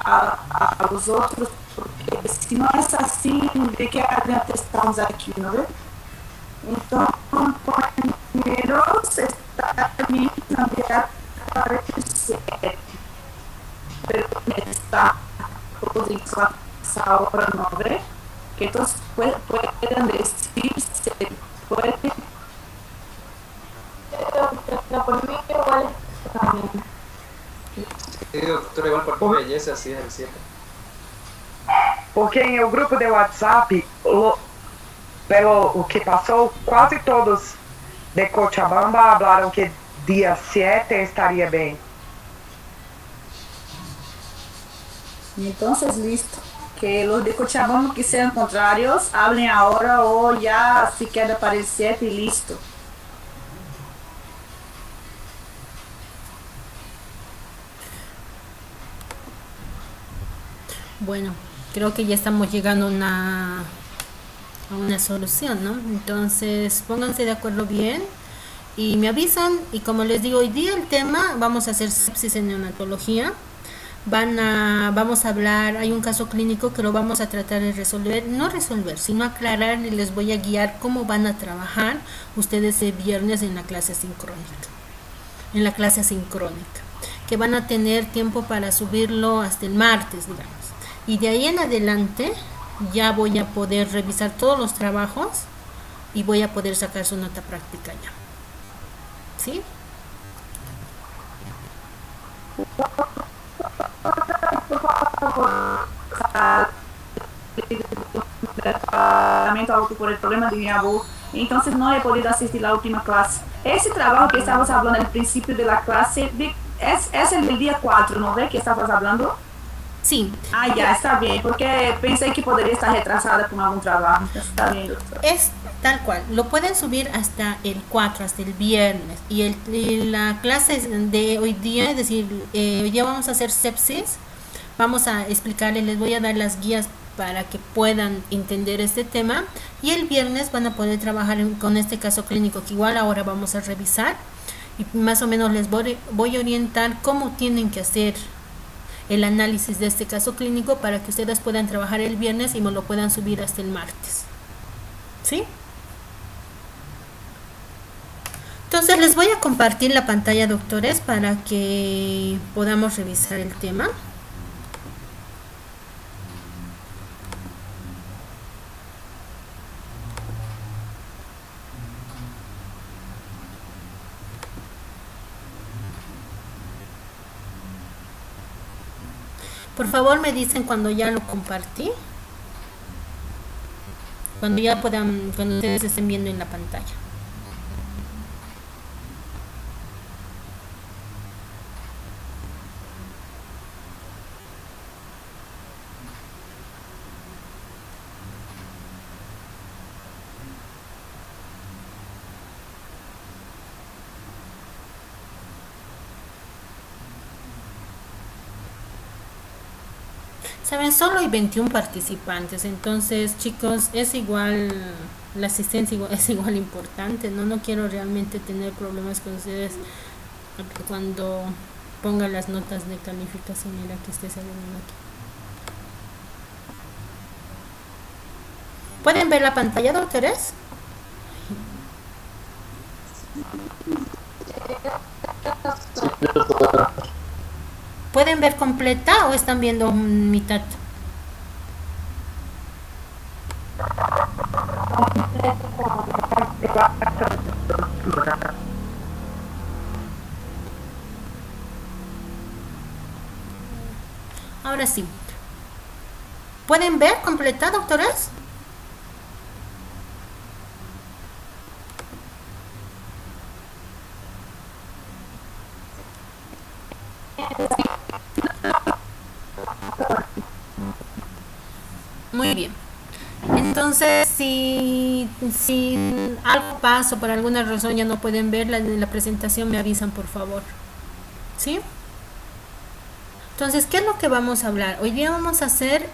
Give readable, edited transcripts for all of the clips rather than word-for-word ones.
a los outros, porque se não é assim, de que adianta estamos aqui, não é? Então, primeiro, você está também cambiar para o 7, pero está posição essa hora 9, que todos pueden decirse, pueden, pero por mí igual está bien. Sí, doctora, igual por mi belleza, así es el 7. Porque em o grupo de WhatsApp, pelo o que passou, quase todos de Cochabamba falaram que dia 7 estaria bem. Entonces, listo. Que los de Cochabamba que sean contrarios hablen ahora o ya se queda para el 7 y listo. Bueno, creo que ya estamos llegando a una solución, ¿no? Entonces, pónganse de acuerdo bien y me avisan. Y como les digo, hoy día el tema, vamos a hacer sepsis en neonatología. Vamos a hablar, hay un caso clínico que lo vamos a tratar de resolver, no resolver, sino aclarar, y les voy a guiar cómo van a trabajar ustedes el viernes en la clase sincrónica. Que van a tener tiempo para subirlo hasta el martes, digamos. Y de ahí en adelante ya voy a poder revisar todos los trabajos y voy a poder sacar su nota práctica ya. ¿Sí? Tratamento alto por el problema de mi abuelo, entonces no he podido asistir a la última clase. Ese trabajo que estábamos hablando al principio de la clase es el del día 4, ¿no ve? Que estabas hablando. Sí. Ah, ya, está bien, porque pensé que podría estar retrasada con algún trabajo. Está bien, doctor. Es tal cual, lo pueden subir hasta el 4, hasta el viernes. Y la clase de hoy día, es decir, hoy día vamos a hacer sepsis, vamos a explicarles, les voy a dar las guías para que puedan entender este tema. Y el viernes van a poder trabajar con este caso clínico, que igual ahora vamos a revisar. Y más o menos les voy a orientar cómo tienen que hacer el análisis de este caso clínico para que ustedes puedan trabajar el viernes y me lo puedan subir hasta el martes. ¿Sí? Entonces les voy a compartir la pantalla, doctores, para que podamos revisar el tema. Por favor, me dicen cuando ya lo compartí. Cuando ya puedan, cuando ustedes estén viendo en la pantalla. Saben, solo hay 21 participantes, entonces chicos, es igual, la asistencia es igual importante, no quiero realmente tener problemas con ustedes cuando ponga las notas de calificación. Mira que esté saliendo aquí. ¿Pueden ver la pantalla, doctores? ¿Pueden ver completa o están viendo mitad? Ahora sí. ¿Pueden ver completa, doctores? Muy bien. Entonces, si algo pasa o por alguna razón ya no pueden ver la presentación, me avisan, por favor. ¿Sí? Entonces, ¿qué es lo que vamos a hablar? Hoy día vamos a hacer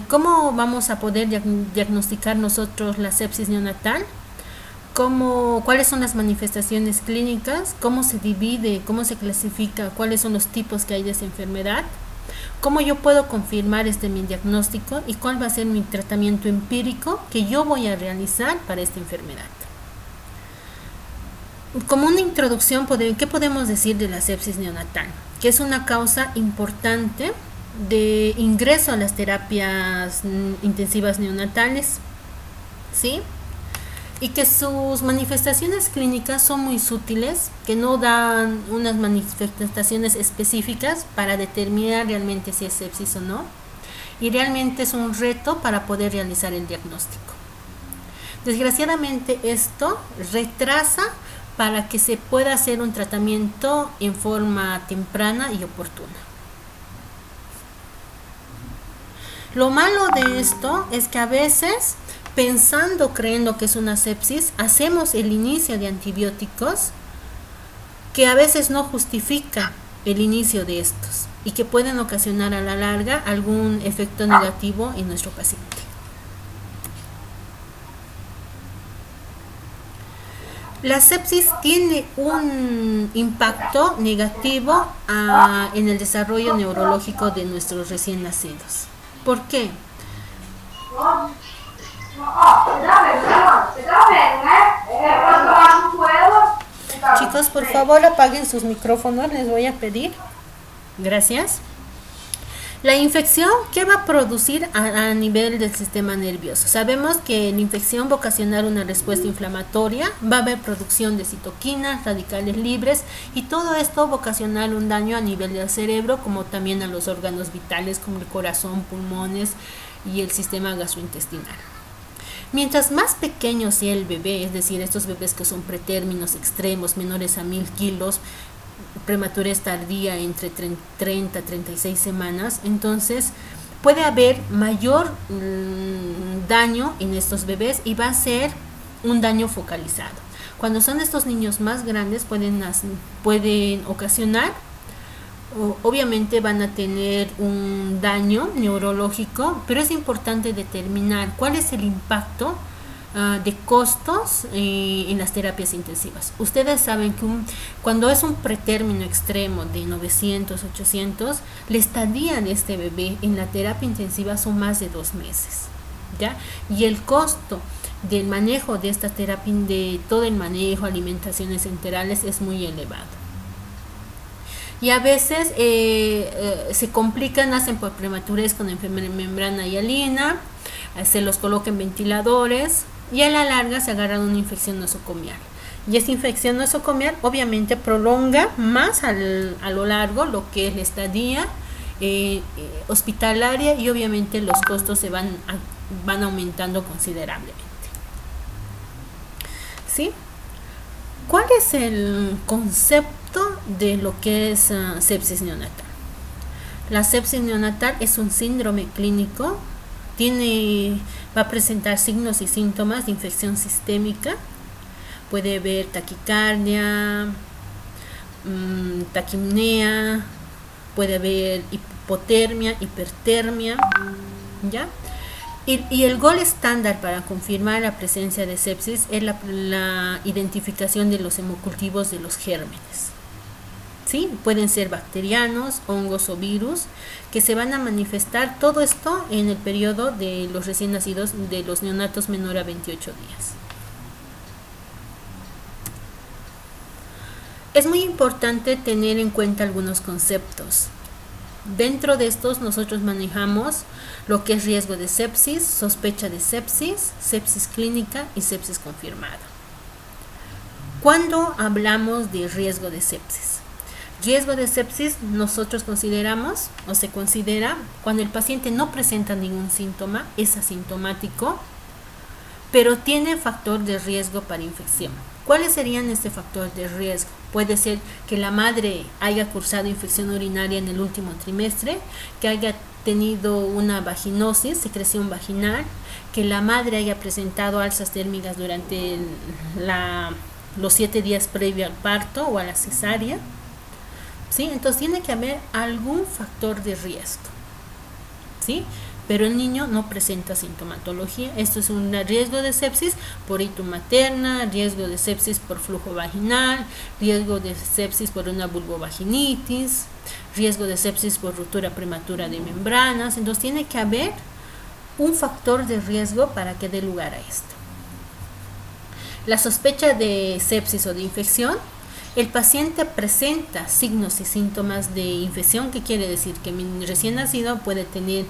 cómo vamos a poder diagnosticar nosotros la sepsis neonatal, cuáles son las manifestaciones clínicas, cómo se divide, cómo se clasifica, cuáles son los tipos que hay de esa enfermedad, ¿Cómo yo puedo confirmar mi diagnóstico y cuál va a ser mi tratamiento empírico que yo voy a realizar para esta enfermedad? Como una introducción, ¿qué podemos decir de la sepsis neonatal? Que es una causa importante de ingreso a las terapias intensivas neonatales, ¿sí? Y que sus manifestaciones clínicas son muy sutiles, que no dan unas manifestaciones específicas para determinar realmente si es sepsis o no, y realmente es un reto para poder realizar el diagnóstico. Desgraciadamente esto retrasa para que se pueda hacer un tratamiento en forma temprana y oportuna. Lo malo de esto es que a veces, creyendo que es una sepsis, hacemos el inicio de antibióticos que a veces no justifica el inicio de estos y que pueden ocasionar a la larga algún efecto negativo en nuestro paciente. La sepsis tiene un impacto negativo en el desarrollo neurológico de nuestros recién nacidos. ¿Por qué? Chicos, por favor apaguen sus micrófonos, les voy a pedir. Gracias. La infección, ¿qué va a producir a nivel del sistema nervioso? Sabemos que la infección va a ocasionar una respuesta inflamatoria, va a haber producción de citoquinas, radicales libres, y todo esto va a ocasionar un daño a nivel del cerebro, como también a los órganos vitales como el corazón, pulmones y el sistema gastrointestinal. Mientras más pequeño sea el bebé, es decir, estos bebés que son pretérminos extremos, menores a 1000 kilos, prematurez tardía entre 30 a 36 semanas, entonces puede haber mayor daño en estos bebés y va a ser un daño focalizado. Cuando son estos niños más grandes pueden ocasionar, obviamente van a tener un daño neurológico, pero es importante determinar cuál es el impacto de costos en las terapias intensivas. Ustedes saben que cuando es un pretérmino extremo de 900, 800, la estadía de este bebé en la terapia intensiva son más de 2 meses, ¿ya? Y el costo del manejo de esta terapia, de todo el manejo, alimentaciones enterales, es muy elevado. Y a veces se complican, nacen por prematurez con enfermedad de membrana hialina, se los coloca en ventiladores y a la larga se agarran una infección nosocomial. Y esta infección nosocomial obviamente prolonga más a lo largo lo que es la estadía hospitalaria, y obviamente los costos se van aumentando considerablemente. ¿Sí? ¿Cuál es el concepto de lo que es sepsis neonatal? La sepsis neonatal es un síndrome clínico, va a presentar signos y síntomas de infección sistémica. Puede haber taquicardia, taquipnea, puede haber hipotermia, hipertermia, ¿ya? Y el gol estándar para confirmar la presencia de sepsis es la identificación de los hemocultivos de los gérmenes. ¿Sí? Pueden ser bacterianos, hongos o virus, que se van a manifestar todo esto en el periodo de los recién nacidos, de los neonatos menor a 28 días. Es muy importante tener en cuenta algunos conceptos. Dentro de estos nosotros manejamos lo que es riesgo de sepsis, sospecha de sepsis, sepsis clínica y sepsis confirmada. ¿Cuándo hablamos de riesgo de sepsis? Riesgo de sepsis nosotros consideramos o se considera cuando el paciente no presenta ningún síntoma, es asintomático, pero tiene factor de riesgo para infección. ¿Cuáles serían este factor de riesgo? Puede ser que la madre haya cursado infección urinaria en el último trimestre, que haya tenido una vaginosis, secreción vaginal, que la madre haya presentado alzas térmicas durante los 7 días previo al parto o a la cesárea. ¿Sí? Entonces tiene que haber algún factor de riesgo. ¿Sí? pero el niño no presenta sintomatología. Esto es un riesgo de sepsis por ictus materna, riesgo de sepsis por flujo vaginal, riesgo de sepsis por una vulvovaginitis, riesgo de sepsis por ruptura prematura de membranas. Entonces tiene que haber un factor de riesgo para que dé lugar a esto. La sospecha de sepsis o de infección. El paciente presenta signos y síntomas de infección, que quiere decir que mi recién nacido puede tener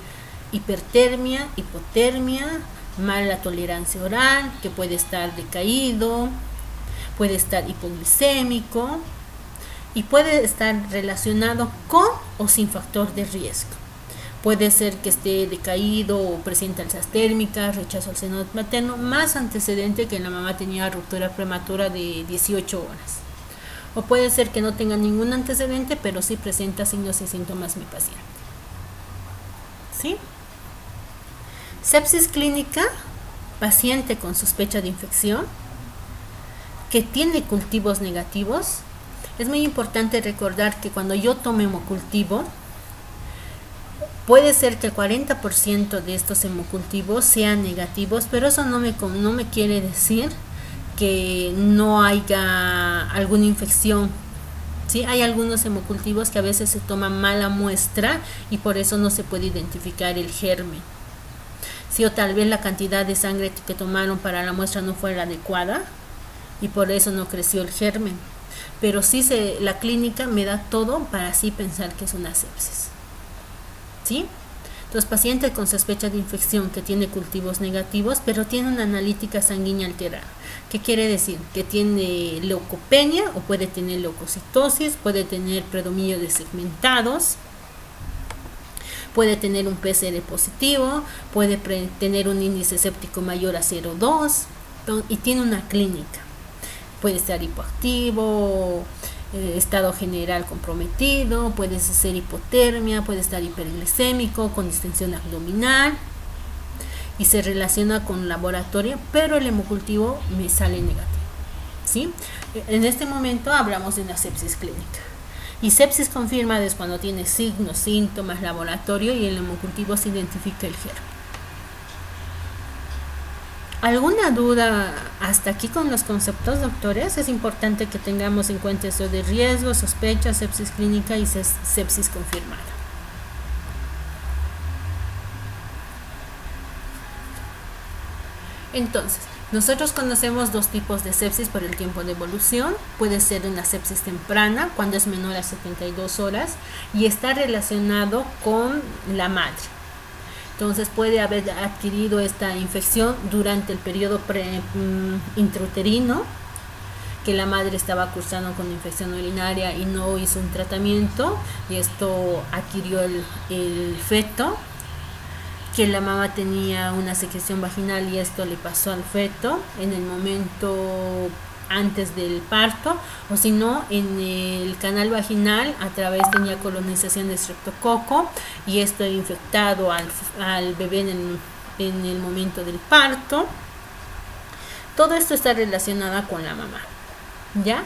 hipertermia, hipotermia, mala tolerancia oral, que puede estar decaído, puede estar hipoglicémico y puede estar relacionado con o sin factor de riesgo. Puede ser que esté decaído o presente alzas térmicas, rechazo al seno materno, más antecedente que la mamá tenía ruptura prematura de 18 horas. O puede ser que no tenga ningún antecedente, pero sí presenta signos y síntomas mi paciente. ¿Sí? Sepsis clínica, paciente con sospecha de infección, que tiene cultivos negativos. Es muy importante recordar que cuando yo tomo hemocultivo, puede ser que el 40% de estos hemocultivos sean negativos, pero eso no me quiere decir que no haya alguna infección. ¿Sí? Hay algunos hemocultivos que a veces se toma mala muestra y por eso no se puede identificar el germen. ¿Sí? O tal vez la cantidad de sangre que tomaron para la muestra no fue la adecuada y por eso no creció el germen. Pero sí la clínica me da todo para así pensar que es una sepsis. ¿Sí? Entonces, paciente con sospecha de infección que tiene cultivos negativos, pero tiene una analítica sanguínea alterada. ¿Qué quiere decir? Que tiene leucopenia o puede tener leucocitosis, puede tener predominio de segmentados, puede tener un PCR positivo, puede tener un índice séptico mayor a 0,2 y tiene una clínica. Puede estar hipoactivo, estado general comprometido, puede ser hipotermia, puede estar hiperglicémico, con distensión abdominal y se relaciona con laboratorio, pero el hemocultivo me sale negativo. ¿Sí? En este momento hablamos de una sepsis clínica. Y sepsis confirmada es cuando tiene signos, síntomas, laboratorio y el hemocultivo se identifica el germen. ¿Alguna duda hasta aquí con los conceptos, doctores? Es importante que tengamos en cuenta eso de riesgo, sospecha, sepsis clínica y sepsis confirmada. Entonces, nosotros conocemos dos tipos de sepsis por el tiempo de evolución. Puede ser una sepsis temprana, cuando es menor a 72 horas, y está relacionado con la madre. Entonces puede haber adquirido esta infección durante el periodo intrauterino, que la madre estaba cursando con infección urinaria y no hizo un tratamiento, y esto adquirió el feto, que la mamá tenía una secreción vaginal y esto le pasó al feto en el momento antes del parto, o si no, en el canal vaginal a través tenía colonización de estreptococo y esto infectado al bebé en el momento del parto. Todo esto está relacionado con la mamá. ¿Ya?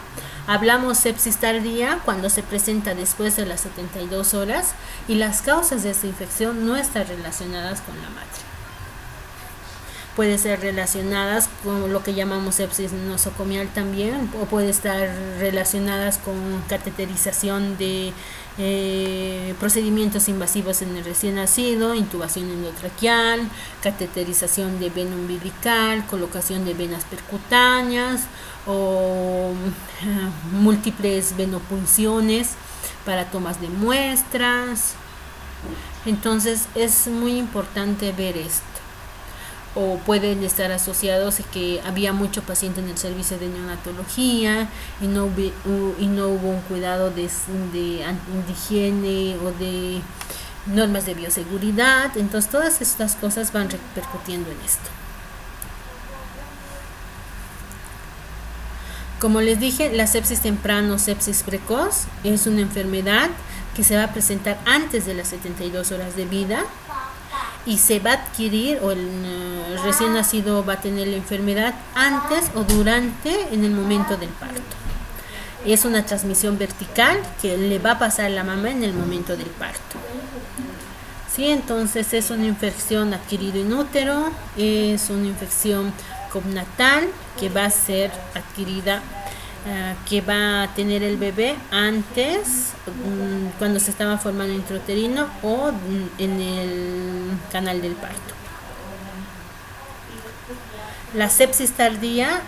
Hablamos sepsis tardía cuando se presenta después de las 72 horas y las causas de esta infección no están relacionadas con la madre. Puede ser relacionadas con lo que llamamos sepsis nosocomial también, o puede estar relacionadas con cateterización de procedimientos invasivos en el recién nacido, intubación endotraqueal, cateterización de vena umbilical, colocación de venas percutáneas o múltiples venopunciones para tomas de muestras. Entonces es muy importante ver esto. O pueden estar asociados a que había mucho paciente en el servicio de neonatología y no hubo un cuidado de higiene o de normas de bioseguridad. Entonces todas estas cosas van repercutiendo en esto. Como les dije, la sepsis temprana o sepsis precoz es una enfermedad que se va a presentar antes de las 72 horas de vida y se va a adquirir, o el recién nacido va a tener la enfermedad antes o durante en el momento del parto. Es una transmisión vertical que le va a pasar a la mamá en el momento del parto. Sí, entonces es una infección adquirida in útero, es una infección cognatal que va a ser adquirida, que va a tener el bebé antes, cuando se estaba formando intrauterino o en el canal del parto. La sepsis tardía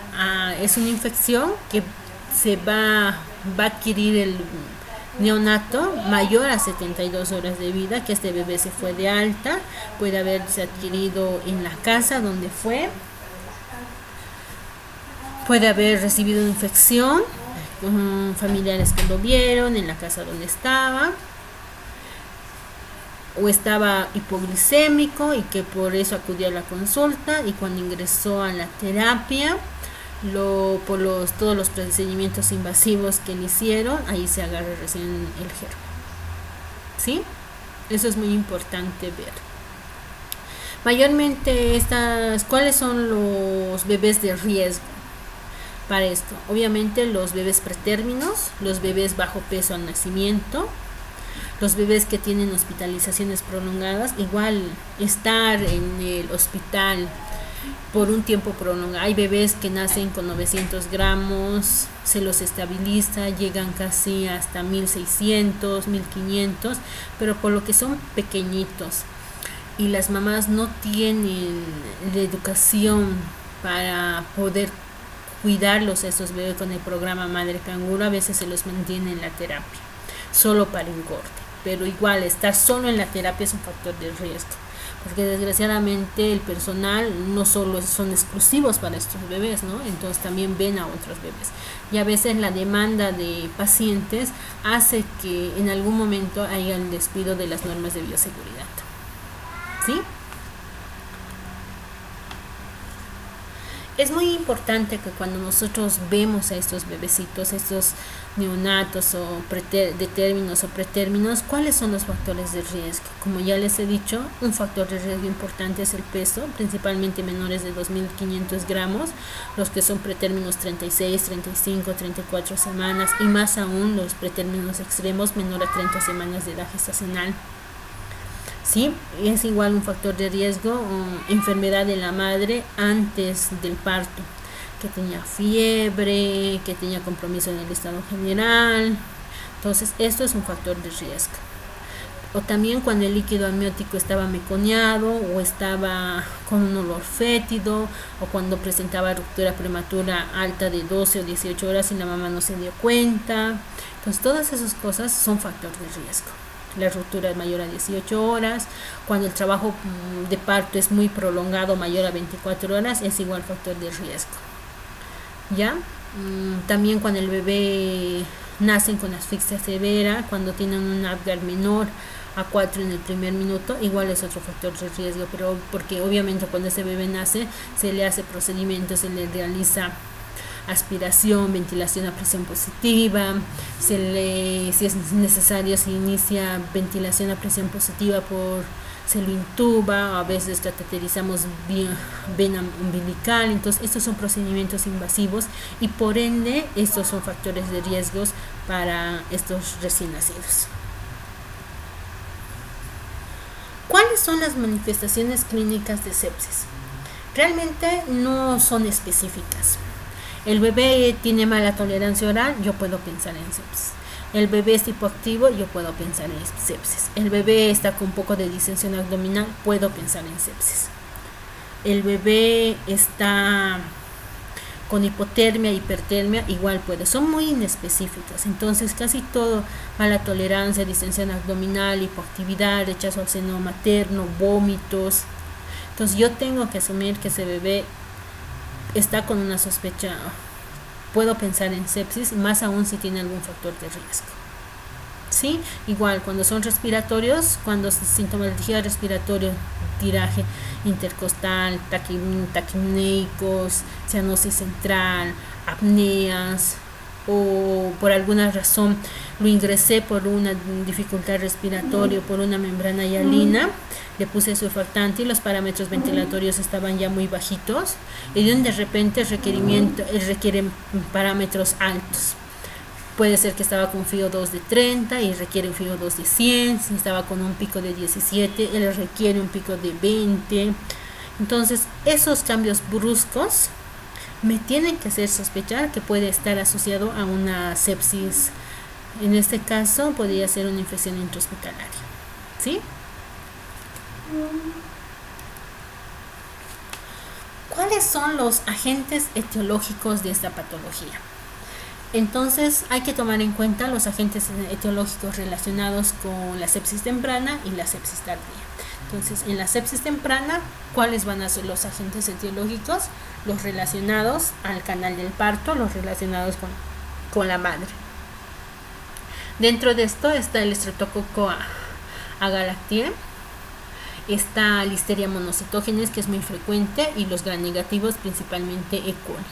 es una infección que se va a adquirir el neonato mayor a 72 horas de vida, que este bebé se fue de alta, puede haberse adquirido en la casa donde fue, puede haber recibido una infección, familiares que lo vieron en la casa donde estaba, o estaba hipoglicémico y que por eso acudió a la consulta, y cuando ingresó a la terapia, todos los procedimientos invasivos que le hicieron, ahí se agarra recién el germen. ¿Sí? Eso es muy importante ver. Mayormente ¿cuáles son los bebés de riesgo para esto? Obviamente los bebés pretérminos, los bebés bajo peso al nacimiento, los bebés que tienen hospitalizaciones prolongadas, igual estar en el hospital por un tiempo prolongado. Hay bebés que nacen con 900 gramos, se los estabiliza, llegan casi hasta 1600, 1500, pero por lo que son pequeñitos y las mamás no tienen la educación para poder cuidarlos a esos bebés con el programa Madre Canguro, a veces se los mantiene en la terapia, solo para engorde. Pero igual, estar solo en la terapia es un factor de riesgo, porque desgraciadamente el personal no solo son exclusivos para estos bebés, ¿no? Entonces también ven a otros bebés. Y a veces la demanda de pacientes hace que en algún momento haya el descuido de las normas de bioseguridad. ¿Sí? Es muy importante que cuando nosotros vemos a estos bebecitos, estos neonatos o términos o pretérminos, ¿cuáles son los factores de riesgo? Como ya les he dicho, un factor de riesgo importante es el peso, principalmente menores de 2.500 gramos, los que son pretérminos 36, 35, 34 semanas y más aún los pretérminos extremos menor a 30 semanas de edad gestacional. Sí, es igual un factor de riesgo, enfermedad de la madre antes del parto, que tenía fiebre, que tenía compromiso en el estado general. Entonces, esto es un factor de riesgo. O también cuando el líquido amniótico estaba meconeado o estaba con un olor fétido, o cuando presentaba ruptura prematura alta de 12 o 18 horas y la mamá no se dio cuenta. Entonces, todas esas cosas son factores de riesgo. La ruptura es mayor a 18 horas, cuando el trabajo de parto es muy prolongado, mayor a 24 horas, es igual factor de riesgo. ¿Ya? También cuando el bebé nace con asfixia severa, cuando tienen un Apgar menor a 4 en el primer minuto, igual es otro factor de riesgo, pero porque obviamente cuando ese bebé nace se le hace procedimientos, se le realiza aspiración, ventilación a presión positiva, si es necesario se inicia ventilación a presión positiva se lo intuba, a veces cateterizamos vena umbilical. Entonces estos son procedimientos invasivos y por ende estos son factores de riesgos para estos recién nacidos. ¿Cuáles son las manifestaciones clínicas de sepsis? Realmente no son específicas. El bebé tiene mala tolerancia oral, yo puedo pensar en sepsis. El bebé es hipoactivo, yo puedo pensar en sepsis. El bebé está con un poco de distensión abdominal, puedo pensar en sepsis. El bebé está con hipotermia, hipertermia, igual puede. Son muy inespecíficas. Entonces casi todo, mala tolerancia, distensión abdominal, hipoactividad, rechazo al seno materno, vómitos. Entonces yo tengo que asumir que ese bebé está con una sospecha, puedo pensar en sepsis, más aún si tiene algún factor de riesgo. ¿Sí? Igual cuando son respiratorios, cuando es sintomatología respiratoria, tiraje intercostal, taquipneicos, cianosis central, apneas, o por alguna razón lo ingresé por una dificultad respiratoria, por una membrana hialina, le puse surfactante y los parámetros ventilatorios estaban ya muy bajitos y de repente requieren parámetros altos. Puede ser que estaba con FIO2 de 30 y requiere un FIO2 de 100. Si estaba con un pico de 17, él requiere un pico de 20. Entonces, esos cambios bruscos me tienen que hacer sospechar que puede estar asociado a una sepsis. En este caso, podría ser una infección intrahospitalaria. ¿Sí? ¿Cuáles son los agentes etiológicos de esta patología? Entonces hay que tomar en cuenta los agentes etiológicos relacionados con la sepsis temprana y la sepsis tardía. Entonces, en la sepsis temprana, ¿cuáles van a ser los agentes etiológicos? Los relacionados al canal del parto, los relacionados con la madre. Dentro de esto está el Streptococcus agalactiae, está Listeria monocytogenes, que es muy frecuente, y los gram negativos, principalmente E. coli.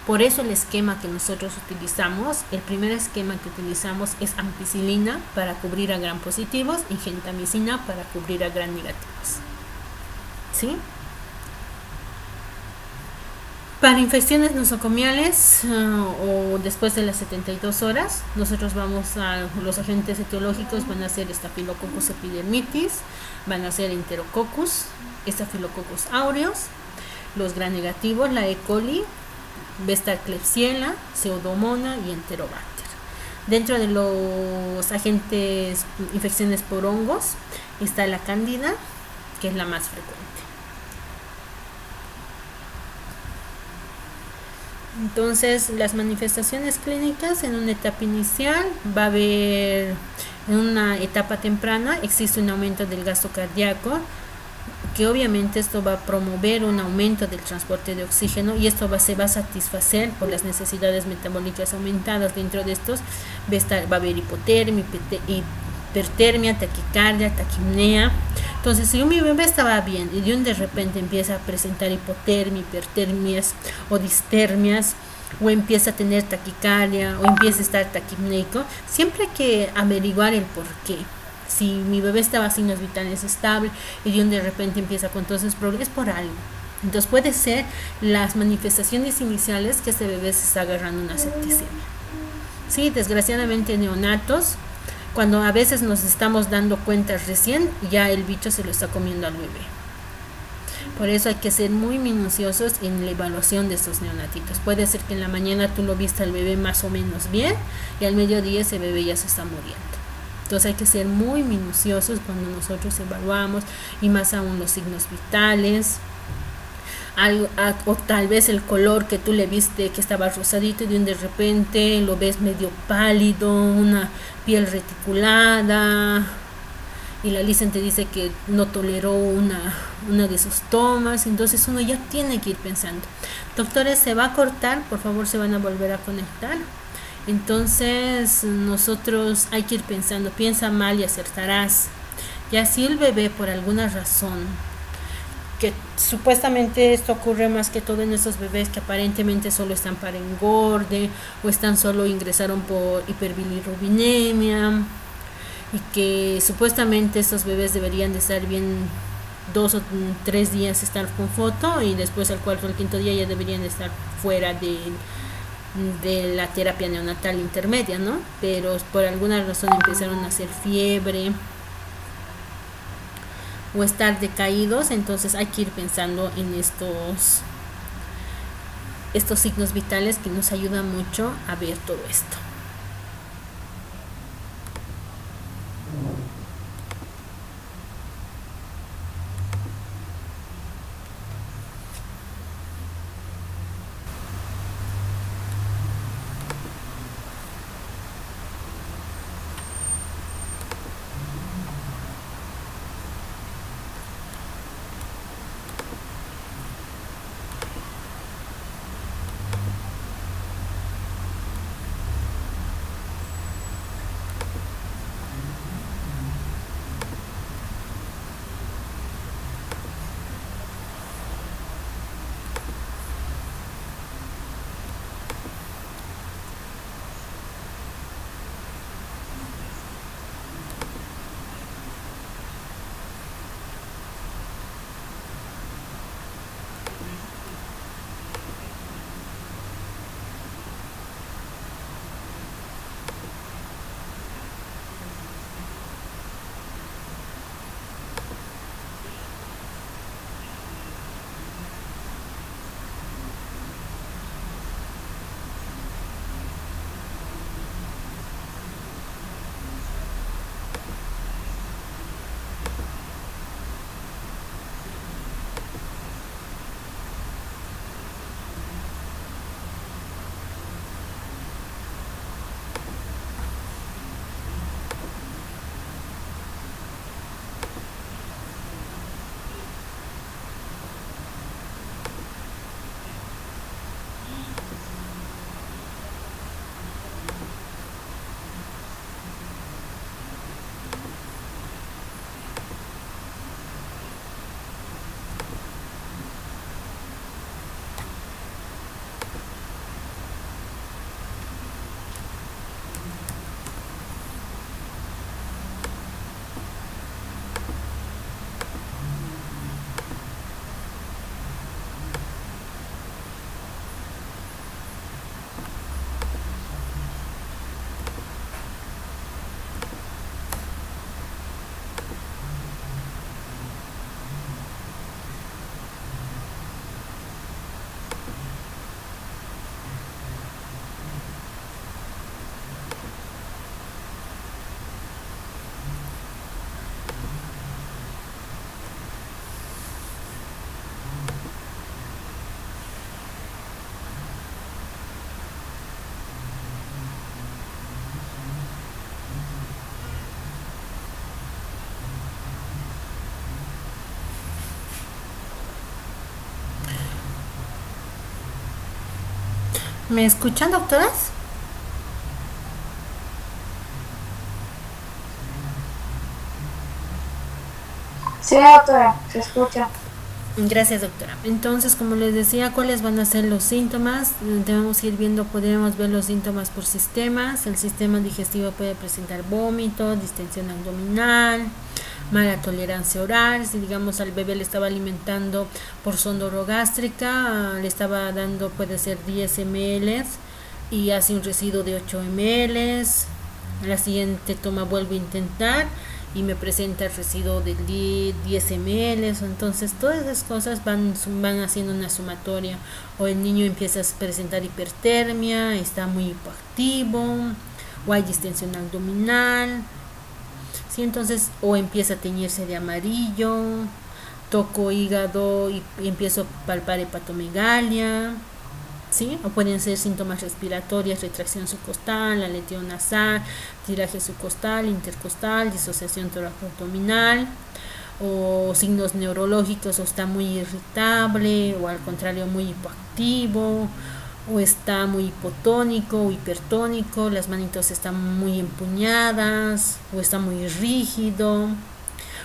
Por eso el esquema que nosotros utilizamos, el primer esquema que utilizamos es ampicilina para cubrir a gram positivos y gentamicina para cubrir a gram negativos. ¿Sí? Para infecciones nosocomiales o después de las 72 horas, nosotros vamos a los agentes etiológicos, van a ser Staphylococcus epidermidis, van a ser Enterococcus, Staphylococcus aureus, los gram negativos, la E. coli, Besta Klebsiella, Pseudomonas y Enterobacter. Dentro de los agentes infecciones por hongos está la cándida, que es la más frecuente. Entonces, las manifestaciones clínicas en una etapa inicial va a haber, en una etapa temprana, existe un aumento del gasto cardíaco, que obviamente esto va a promover un aumento del transporte de oxígeno y esto se va a satisfacer por las necesidades metabólicas aumentadas. Dentro de estos va a haber hipotermia, hipertermia, taquicardia, taquipnea. Entonces, si mi bebé estaba bien y de repente empieza a presentar hipotermia, hipertermias o distermias, o empieza a tener taquicardia o empieza a estar taquipneico, siempre hay que averiguar el por qué. Si mi bebé estaba signos vitales estable y de repente empieza con todos esos problemas, es por algo. Entonces puede ser las manifestaciones iniciales que este bebé se está agarrando una septicemia. Sí, desgraciadamente neonatos, cuando a veces nos estamos dando cuenta recién, ya el bicho se lo está comiendo al bebé. Por eso hay que ser muy minuciosos en la evaluación de estos neonatitos. Puede ser que en la mañana tú lo viste al bebé más o menos bien y al mediodía ese bebé ya se está muriendo. Entonces hay que ser muy minuciosos cuando nosotros evaluamos, y más aún los signos vitales, o tal vez el color que tú le viste que estaba rosadito y de repente lo ves medio pálido, una piel reticulada, y la Lisen te dice que no toleró una de sus tomas. Entonces uno ya tiene que ir pensando, doctores, se va a cortar, por favor se van a volver a conectar. Entonces nosotros hay que ir pensando, piensa mal y acertarás. Ya si el bebé por alguna razón, que supuestamente esto ocurre más que todo en esos bebés que aparentemente solo están para engorde o están solo ingresaron por hiperbilirrubinemia, y que supuestamente estos bebés deberían de estar bien 2 o 3 días estar con foto y después al 4 o al 5º día ya deberían de estar fuera de la terapia neonatal intermedia, ¿no? Pero por alguna razón empezaron a hacer fiebre o estar decaídos. Entonces hay que ir pensando en estos signos vitales que nos ayudan mucho a ver todo esto. ¿Me escuchan, doctoras? Sí, doctora, se escucha. Gracias, doctora. Entonces, como les decía, ¿cuáles van a ser los síntomas? Debemos ir viendo, podemos ver los síntomas por sistemas. El sistema digestivo puede presentar vómito, distensión abdominal, mala tolerancia oral. Si digamos al bebé le estaba alimentando por sonda orogástrica, le estaba dando, puede ser 10 ml y hace un residuo de 8 ml. La siguiente toma vuelve a intentar y me presenta el residuo de 10 ml. Entonces todas esas cosas van haciendo una sumatoria, o el niño empieza a presentar hipertermia, está muy hipoactivo, o hay distensión abdominal, ¿sí? Entonces, o empieza a teñirse de amarillo, toco hígado y empiezo a palpar hepatomegalia, ¿sí? O pueden ser síntomas respiratorios, retracción subcostal, aleteo nasal, tiraje subcostal, intercostal, disociación toracoabdominal, o signos neurológicos, o está muy irritable, o al contrario muy hipoactivo, o está muy hipotónico o hipertónico, las manitos están muy empuñadas, o está muy rígido,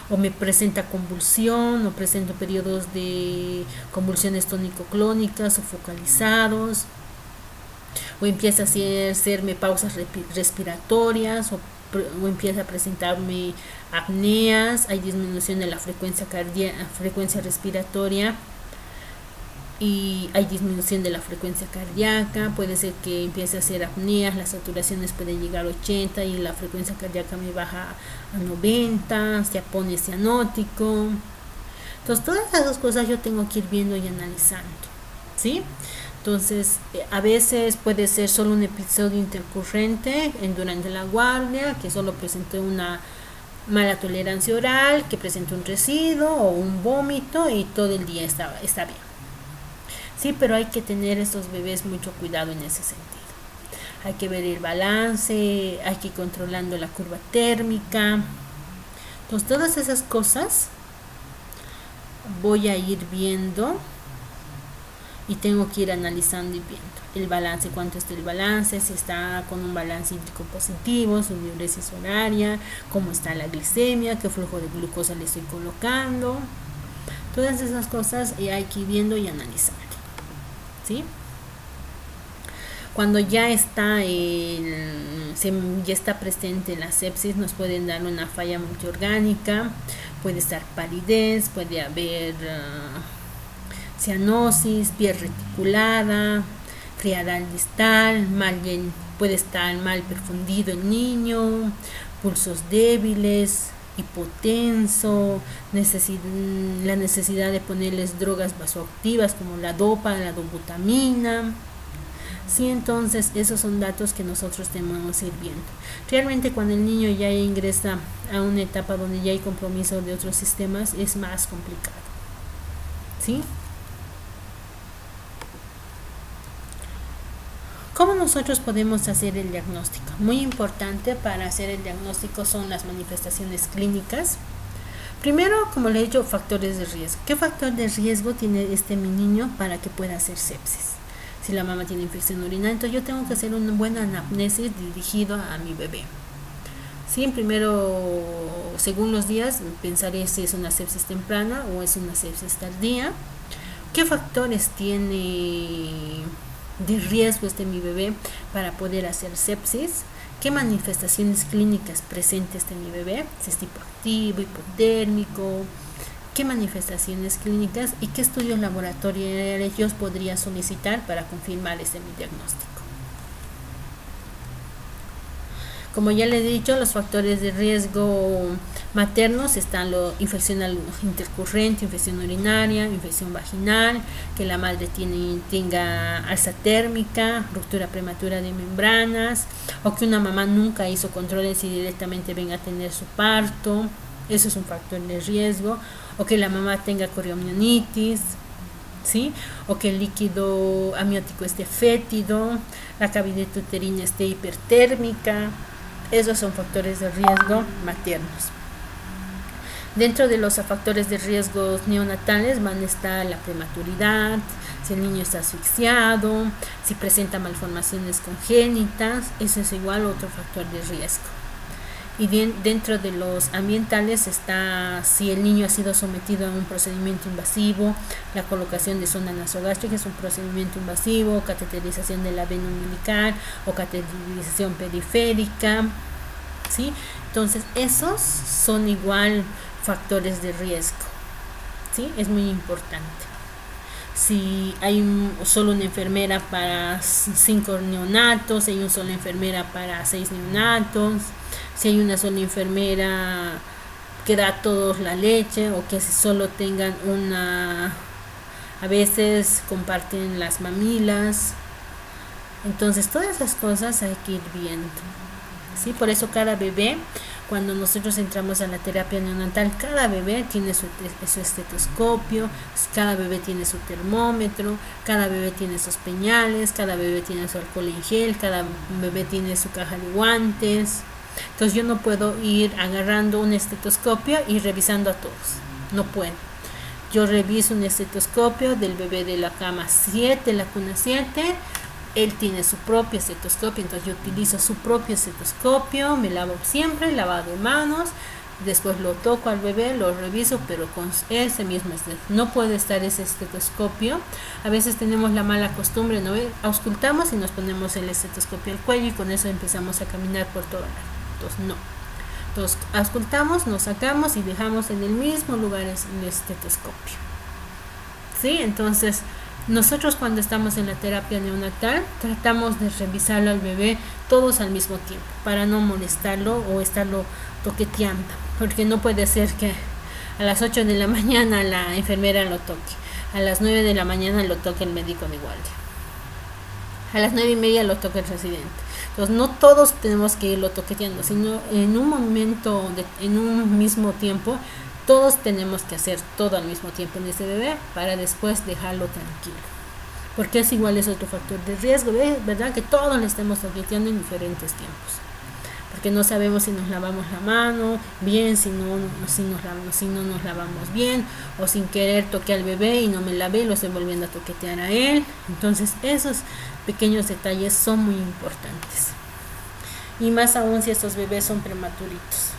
o me presenta convulsión, o presento periodos de convulsiones tónico-clónicas o focalizados, o empieza a hacerme pausas respiratorias, o empieza a presentarme apneas, hay disminución de la frecuencia respiratoria, y hay disminución de la frecuencia cardíaca. Puede ser que empiece a hacer apneas, las saturaciones pueden llegar a 80 y la frecuencia cardíaca me baja a 90, se pone cianótico. Entonces todas esas cosas yo tengo que ir viendo y analizando, ¿sí? Entonces a veces puede ser solo un episodio intercurrente durante la guardia, que solo presente una mala tolerancia oral, que presente un residuo o un vómito y todo el día está bien. Sí, pero hay que tener estos bebés mucho cuidado en ese sentido. Hay que ver el balance, hay que ir controlando la curva térmica. Entonces, todas esas cosas voy a ir viendo y tengo que ir analizando y viendo el balance, cuánto está el balance, si está con un balance hídrico positivo, su diuresis horaria, cómo está la glicemia, qué flujo de glucosa le estoy colocando. Todas esas cosas hay que ir viendo y analizando. ¿Sí? Cuando ya está presente la sepsis, nos pueden dar una falla multiorgánica, puede estar palidez, puede haber cianosis, piel reticulada, frialdad distal, puede estar mal perfundido el niño, pulsos débiles, hipotenso, la necesidad de ponerles drogas vasoactivas como la dopa, la dobutamina. Sí, entonces esos son datos que nosotros tenemos que ir viendo. Realmente cuando el niño ya ingresa a una etapa donde ya hay compromiso de otros sistemas, es más complicado. ¿Sí? ¿Cómo nosotros podemos hacer el diagnóstico? Muy importante para hacer el diagnóstico son las manifestaciones clínicas. Primero, como le he dicho, factores de riesgo. ¿Qué factor de riesgo tiene mi niño para que pueda hacer sepsis? Si la mamá tiene infección urinaria, entonces yo tengo que hacer una buena anamnesis dirigido a mi bebé. Sí, primero, según los días, pensaré si es una sepsis temprana o es una sepsis tardía. ¿Qué factores tiene de riesgo mi bebé para poder hacer sepsis? ¿Qué manifestaciones clínicas presenta mi bebé? Si es hipoactivo, hipotérmico, ¿qué manifestaciones clínicas y qué estudios laboratoriales yo podría solicitar para confirmar mi diagnóstico? Como ya le he dicho, los factores de riesgo maternos están la infección intercurrente, infección urinaria, infección vaginal, que la madre tenga alza térmica, ruptura prematura de membranas, o que una mamá nunca hizo controles y directamente venga a tener su parto. Eso es un factor de riesgo. O que la mamá tenga coriomionitis, ¿sí? O que el líquido amniótico esté fétido, la cavidad uterina esté hipertérmica. Esos son factores de riesgo maternos. Dentro de los factores de riesgo neonatales van a estar la prematuridad, Si el niño está asfixiado, si presenta malformaciones congénitas, eso es igual otro factor de riesgo. Y dentro de los ambientales está si el niño ha sido sometido a un procedimiento invasivo, la colocación de sonda nasogástrica es un procedimiento invasivo, cateterización de la vena umbilical o cateterización periférica, ¿sí? Entonces esos son igual factores de riesgo, ¿sí? Es muy importante. Si hay solo una enfermera para 5 neonatos, si hay una sola enfermera para 6 neonatos, si hay una sola enfermera que da a todos la leche o que solo tengan una, a veces comparten las mamilas. Entonces todas esas cosas hay que ir viendo, ¿sí? Por eso cada bebé, cuando nosotros entramos a la terapia neonatal, cada bebé tiene su estetoscopio, cada bebé tiene su termómetro, cada bebé tiene sus pañales, cada bebé tiene su alcohol en gel, cada bebé tiene su caja de guantes. Entonces yo no puedo ir agarrando un estetoscopio y revisando a todos, no puedo. Yo reviso un estetoscopio del bebé de la cama 7, la cuna 7, él tiene su propio estetoscopio, entonces yo utilizo su propio estetoscopio, me lavo siempre, lavado de manos, después lo toco al bebé, lo reviso, pero con ese mismo estetoscopio. No puede estar ese estetoscopio. A veces tenemos la mala costumbre, ¿no? Auscultamos y nos ponemos el estetoscopio al cuello y con eso empezamos a caminar por toda la... Entonces no. Entonces auscultamos, nos sacamos y dejamos en el mismo lugar el estetoscopio. ¿Sí? Entonces nosotros cuando estamos en la terapia neonatal tratamos de revisarlo al bebé todos al mismo tiempo para no molestarlo o estarlo toqueteando, porque no puede ser que a las 8 de la mañana la enfermera lo toque, a las 9 de la mañana lo toque el médico de guardia, a las 9:30 lo toque el residente. Entonces no todos tenemos que irlo toqueteando, sino en un momento, en un mismo tiempo, todos tenemos que hacer todo al mismo tiempo en ese bebé para después dejarlo tranquilo. Porque es igual, es otro factor de riesgo, ¿verdad? Que todos le estemos toqueteando en diferentes tiempos. Porque no sabemos si nos lavamos la mano bien, si no nos lavamos bien, o sin querer toqué al bebé y no me lavé, lo estoy volviendo a toquetear a él. Entonces esos pequeños detalles son muy importantes. Y más aún si estos bebés son prematuritos.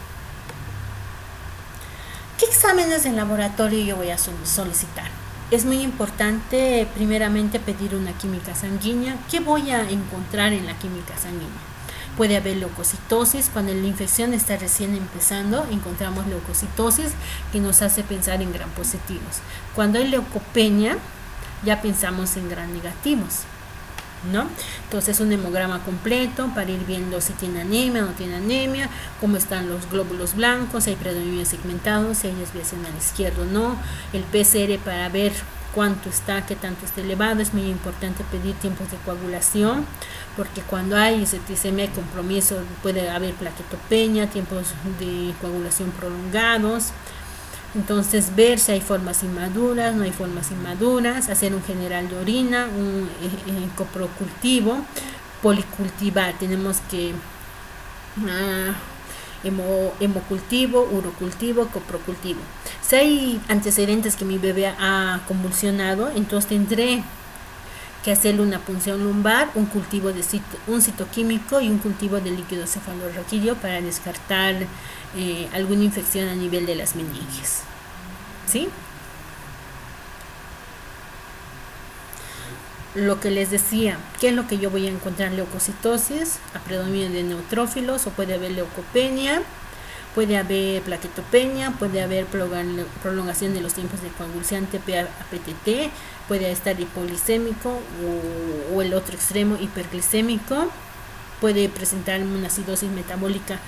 ¿Qué exámenes de laboratorio yo voy a solicitar? Es muy importante primeramente pedir una química sanguínea. ¿Qué voy a encontrar en la química sanguínea? Puede haber leucocitosis. Cuando la infección está recién empezando, encontramos leucocitosis que nos hace pensar en gram positivos. Cuando hay leucopenia, ya pensamos en gram negativos, ¿no? Entonces un hemograma completo para ir viendo si tiene anemia o no tiene anemia, cómo están los glóbulos blancos, si hay predominio segmentado, si hay desviación al izquierdo o no. El PCR para ver cuánto está, qué tanto está elevado. Es muy importante pedir tiempos de coagulación, porque cuando hay septicemia y compromiso puede haber plaquetopenia, tiempos de coagulación prolongados. Entonces ver si hay formas inmaduras, no hay formas inmaduras, hacer un general de orina, un coprocultivo, policultivar, tenemos que hemocultivo, urocultivo, coprocultivo. Si hay antecedentes que mi bebé ha convulsionado, entonces tendré que hacerle una punción lumbar, un cultivo de un citoquímico y un cultivo de líquido cefalorraquídeo para descartar alguna infección a nivel de las meninges. ¿Sí? Lo que les decía, ¿qué es lo que yo voy a encontrar? Leucocitosis, a predominio de neutrófilos, o puede haber leucopenia, puede haber plaquetopenia, puede haber prolongación de los tiempos de coagulación TPA-PTT, puede estar hipoglicémico o el otro extremo hiperglicémico, puede presentar una acidosis metabólica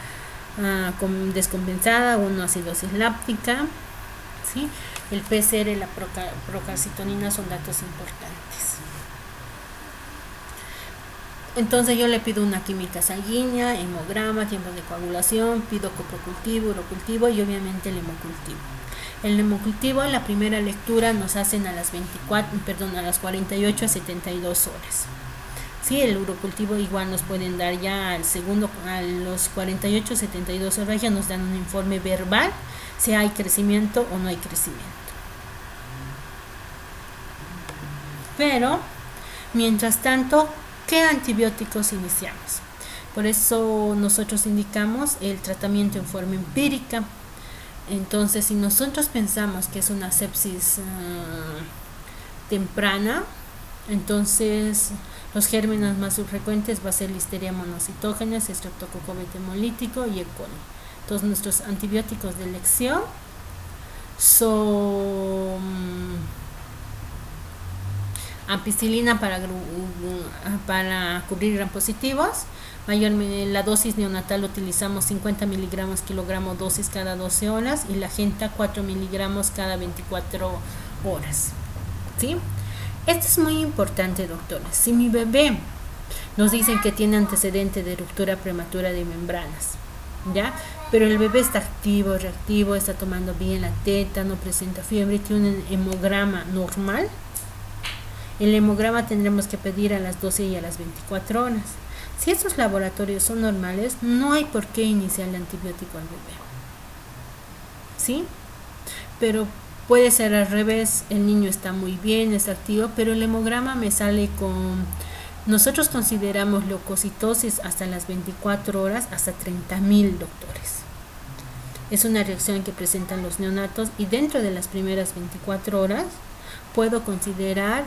descompensada o una acidosis láctica, ¿sí? El PCR y la procalcitonina son datos importantes. Entonces yo le pido una química sanguínea, hemograma, tiempos de coagulación, pido coprocultivo, urocultivo y obviamente el hemocultivo. El hemocultivo, la primera lectura nos hacen a las 48 a 72 horas. Sí, el urocultivo igual nos pueden dar ya al segundo, a los 48 a 72 horas ya nos dan un informe verbal si hay crecimiento o no hay crecimiento. Pero, mientras tanto, ¿qué antibióticos iniciamos? Por eso nosotros indicamos el tratamiento en forma empírica. Entonces, si nosotros pensamos que es una sepsis temprana, entonces los gérmenes más frecuentes va a ser Listeria monocitógenes, Streptococcus beta hemolítico y E. coli. Entonces, nuestros antibióticos de elección son ampicilina para cubrir gram positivos. La dosis neonatal utilizamos 50 miligramos kilogramo dosis cada 12 horas y la genta 4 miligramos cada 24 horas. ¿Sí? Esto es muy importante, doctores. Si mi bebé nos dicen que tiene antecedente de ruptura prematura de membranas, ¿ya? Pero el bebé está activo, reactivo, está tomando bien la teta, no presenta fiebre, tiene un hemograma normal. El hemograma tendremos que pedir a las 12 y a las 24 horas. Si estos laboratorios son normales, no hay por qué iniciar el antibiótico al bebé. ¿Sí? Pero puede ser al revés, el niño está muy bien, está activo, pero el hemograma me sale con... Nosotros consideramos leucocitosis hasta las 24 horas, hasta 30.000, doctores. Es una reacción que presentan los neonatos y dentro de las primeras 24 horas puedo considerar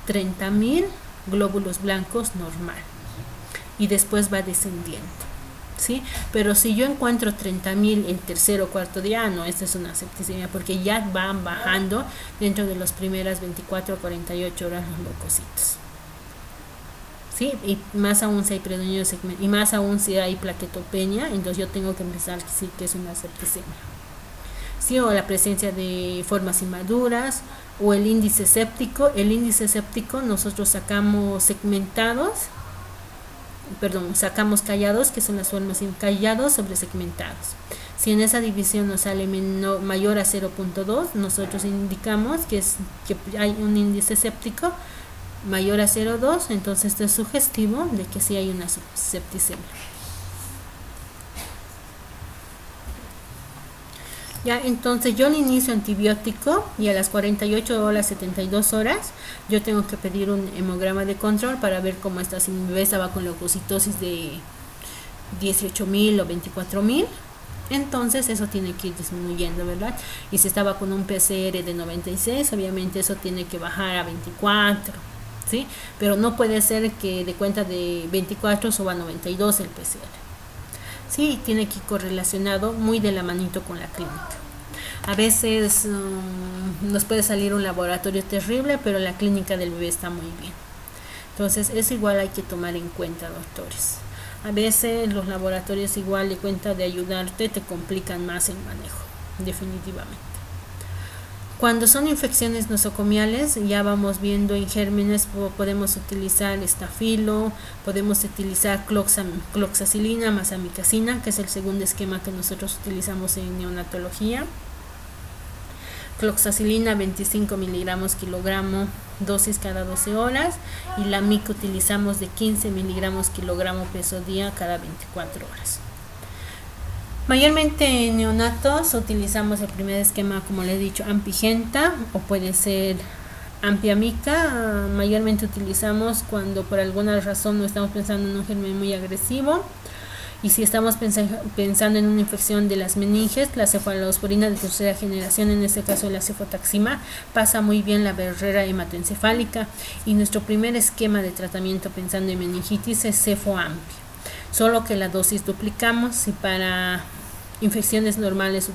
30.000 glóbulos blancos normal y después va descendiendo, ¿sí? Pero si yo encuentro 30.000 el tercer o cuarto día, no, esta es una septicemia porque ya van bajando dentro de las primeras 24 a 48 horas los leucocitos, ¿sí? Y más aún si hay predominio y más aún si hay plaquetopenia, entonces yo tengo que empezar a decir que es una septicemia, ¿sí? O la presencia de formas inmaduras o el índice séptico. El índice séptico nosotros sacamos sacamos callados, que son las formas callados sobre segmentados. Si en esa división nos sale mayor a 0.2, nosotros indicamos que hay un índice séptico mayor a 0.2, entonces esto es sugestivo de que sí hay una septicemia. Ya, entonces yo le inicio antibiótico y a las 48 horas, 72 horas, yo tengo que pedir un hemograma de control para ver cómo está. Si mi bebé estaba con leucocitosis de 18.000 o 24.000, entonces eso tiene que ir disminuyendo, ¿verdad? Y si estaba con un PCR de 96, obviamente eso tiene que bajar a 24, ¿sí? Pero no puede ser que de cuenta de 24 suba a 92 el PCR. Sí, tiene que ir correlacionado muy de la manito con la clínica. A veces nos puede salir un laboratorio terrible, pero la clínica del bebé está muy bien. Entonces, es igual, hay que tomar en cuenta, doctores. A veces los laboratorios igual de cuenta de ayudarte te complican más el manejo, definitivamente. Cuando son infecciones nosocomiales, ya vamos viendo en gérmenes, podemos utilizar estafilo, podemos utilizar cloxacilina más amicacina, que es el segundo esquema que nosotros utilizamos en neonatología. Cloxacilina 25 miligramos kilogramo, dosis cada 12 horas, y la amic utilizamos de 15 miligramos kilogramo peso día cada 24 horas. Mayormente en neonatos utilizamos el primer esquema, como les he dicho, ampigenta o puede ser ampiamica. Mayormente utilizamos cuando por alguna razón no estamos pensando en un germen muy agresivo, y si estamos pensando en una infección de las meninges, la cefalosporina de tercera generación, en este caso la cefotaxima, pasa muy bien la barrera hematoencefálica, y nuestro primer esquema de tratamiento pensando en meningitis es cefoampi. Solo que la dosis duplicamos. Si para infecciones normales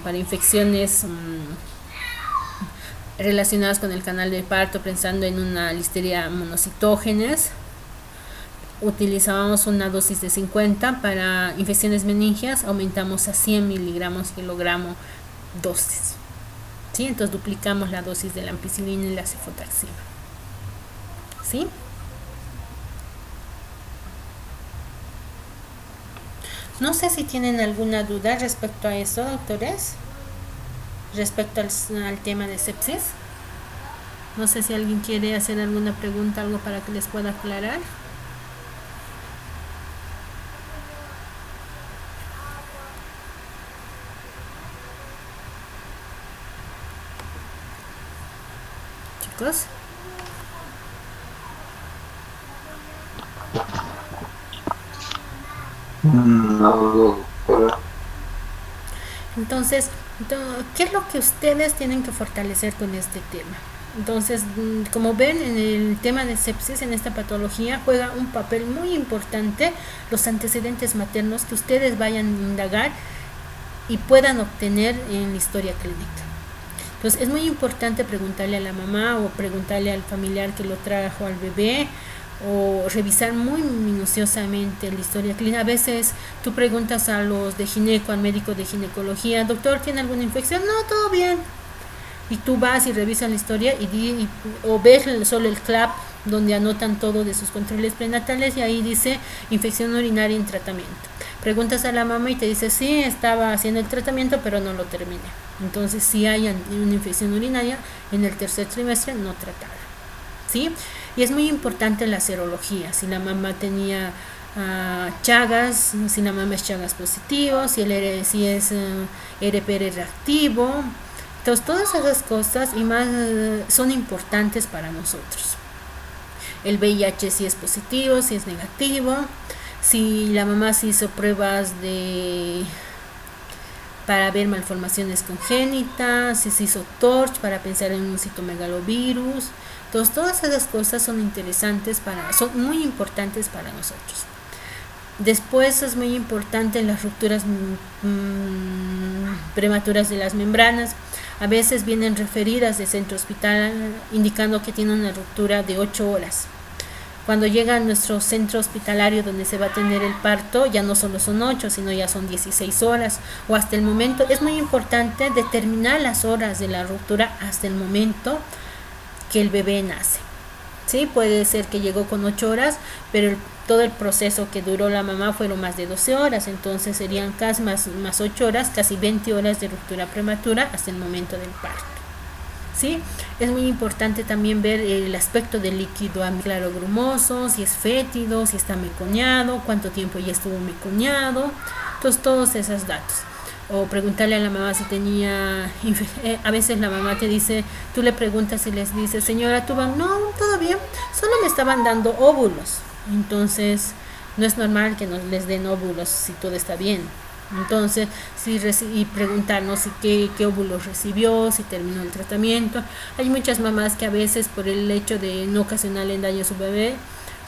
para infecciones relacionadas con el canal de parto, pensando en una listeria monocitógenes, utilizábamos una dosis de 50. Para infecciones meningias aumentamos a 100 miligramos kilogramo dosis, ¿sí? Entonces duplicamos la dosis de la ampicilina y la cefotaxima, ¿sí? No sé si tienen alguna duda respecto a eso, doctores, respecto al tema de sepsis. No sé si alguien quiere hacer alguna pregunta, algo para que les pueda aclarar. chicos? No, doctora. Entonces, ¿qué es lo que ustedes tienen que fortalecer con este tema? Entonces, como ven, en el tema de sepsis, en esta patología, juega un papel muy importante los antecedentes maternos que ustedes vayan a indagar y puedan obtener en la historia clínica. Entonces, es muy importante preguntarle a la mamá o preguntarle al familiar que lo trajo al bebé, o revisar muy minuciosamente la historia clínica. A veces tú preguntas a los de gineco, al médico de ginecología, doctor, ¿tiene alguna infección? No, todo bien. Y tú vas y revisas la historia o ves solo el CLAP donde anotan todo de sus controles prenatales y ahí dice infección urinaria en tratamiento. Preguntas a la mamá y te dice, sí, estaba haciendo el tratamiento pero no lo terminé. Entonces si hay una infección urinaria en el tercer trimestre no tratada. ¿Sí? Y es muy importante la serología, si la mamá tenía Chagas, si la mamá es Chagas positivo, si es RPR reactivo. Entonces todas esas cosas y más son importantes para nosotros. El VIH si es positivo, si es negativo, si la mamá se hizo pruebas para ver malformaciones congénitas, si se hizo TORCH para pensar en un citomegalovirus. Entonces todas esas cosas son muy importantes para nosotros. Después es muy importante las rupturas prematuras de las membranas. A veces vienen referidas de centro hospital indicando que tiene una ruptura de 8 horas. Cuando llega a nuestro centro hospitalario donde se va a tener el parto, ya no solo son 8, sino ya son 16 horas o hasta el momento. Es muy importante determinar las horas de la ruptura hasta el momento que el bebé nace. Sí, puede ser que llegó con 8 horas, pero todo el proceso que duró la mamá fueron más de 12 horas, entonces serían casi más 8 horas, casi 20 horas de ruptura prematura hasta el momento del parto. ¿Sí? Es muy importante también ver el aspecto del líquido claro grumoso, si es fétido, si está mecoñado, cuánto tiempo ya estuvo mecoñado, entonces todos esos datos. O preguntarle a la mamá si tenía, a veces la mamá te dice, tú le preguntas y les dice, señora, no, todo bien, solo me estaban dando óvulos, entonces no es normal que les den óvulos si todo está bien. Entonces, y preguntarnos qué óvulos recibió, si terminó el tratamiento. Hay muchas mamás que a veces por el hecho de no ocasionarle daño a su bebé,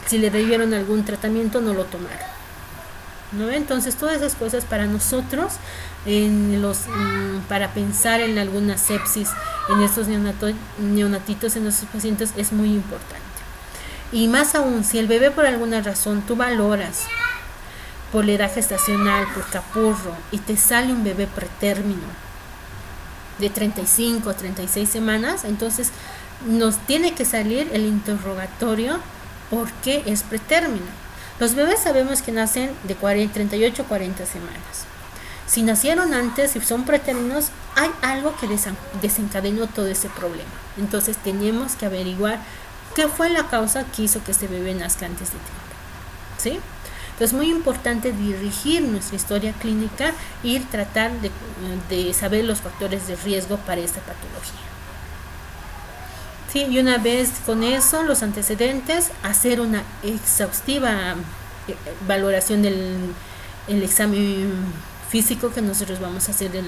si le dieron algún tratamiento no lo tomaron, ¿no? Entonces todas esas cosas para nosotros para pensar en alguna sepsis en estos neonatitos, en nuestros pacientes, es muy importante. Y más aún, si el bebé por alguna razón tú valoras por la edad gestacional, por capurro, y te sale un bebé pretérmino de 35 o 36 semanas, entonces nos tiene que salir el interrogatorio ¿por qué es pretérmino? Los bebés sabemos que nacen de 38 a 40 semanas. Si nacieron antes, si son pretérminos, hay algo que desencadenó todo ese problema. Entonces tenemos que averiguar qué fue la causa que hizo que este bebé nazca antes de tiempo. ¿Sí? Entonces es muy importante dirigir nuestra historia clínica y tratar de saber los factores de riesgo para esta patología. Sí, y una vez con eso, los antecedentes, hacer una exhaustiva valoración del examen físico que nosotros vamos a hacer en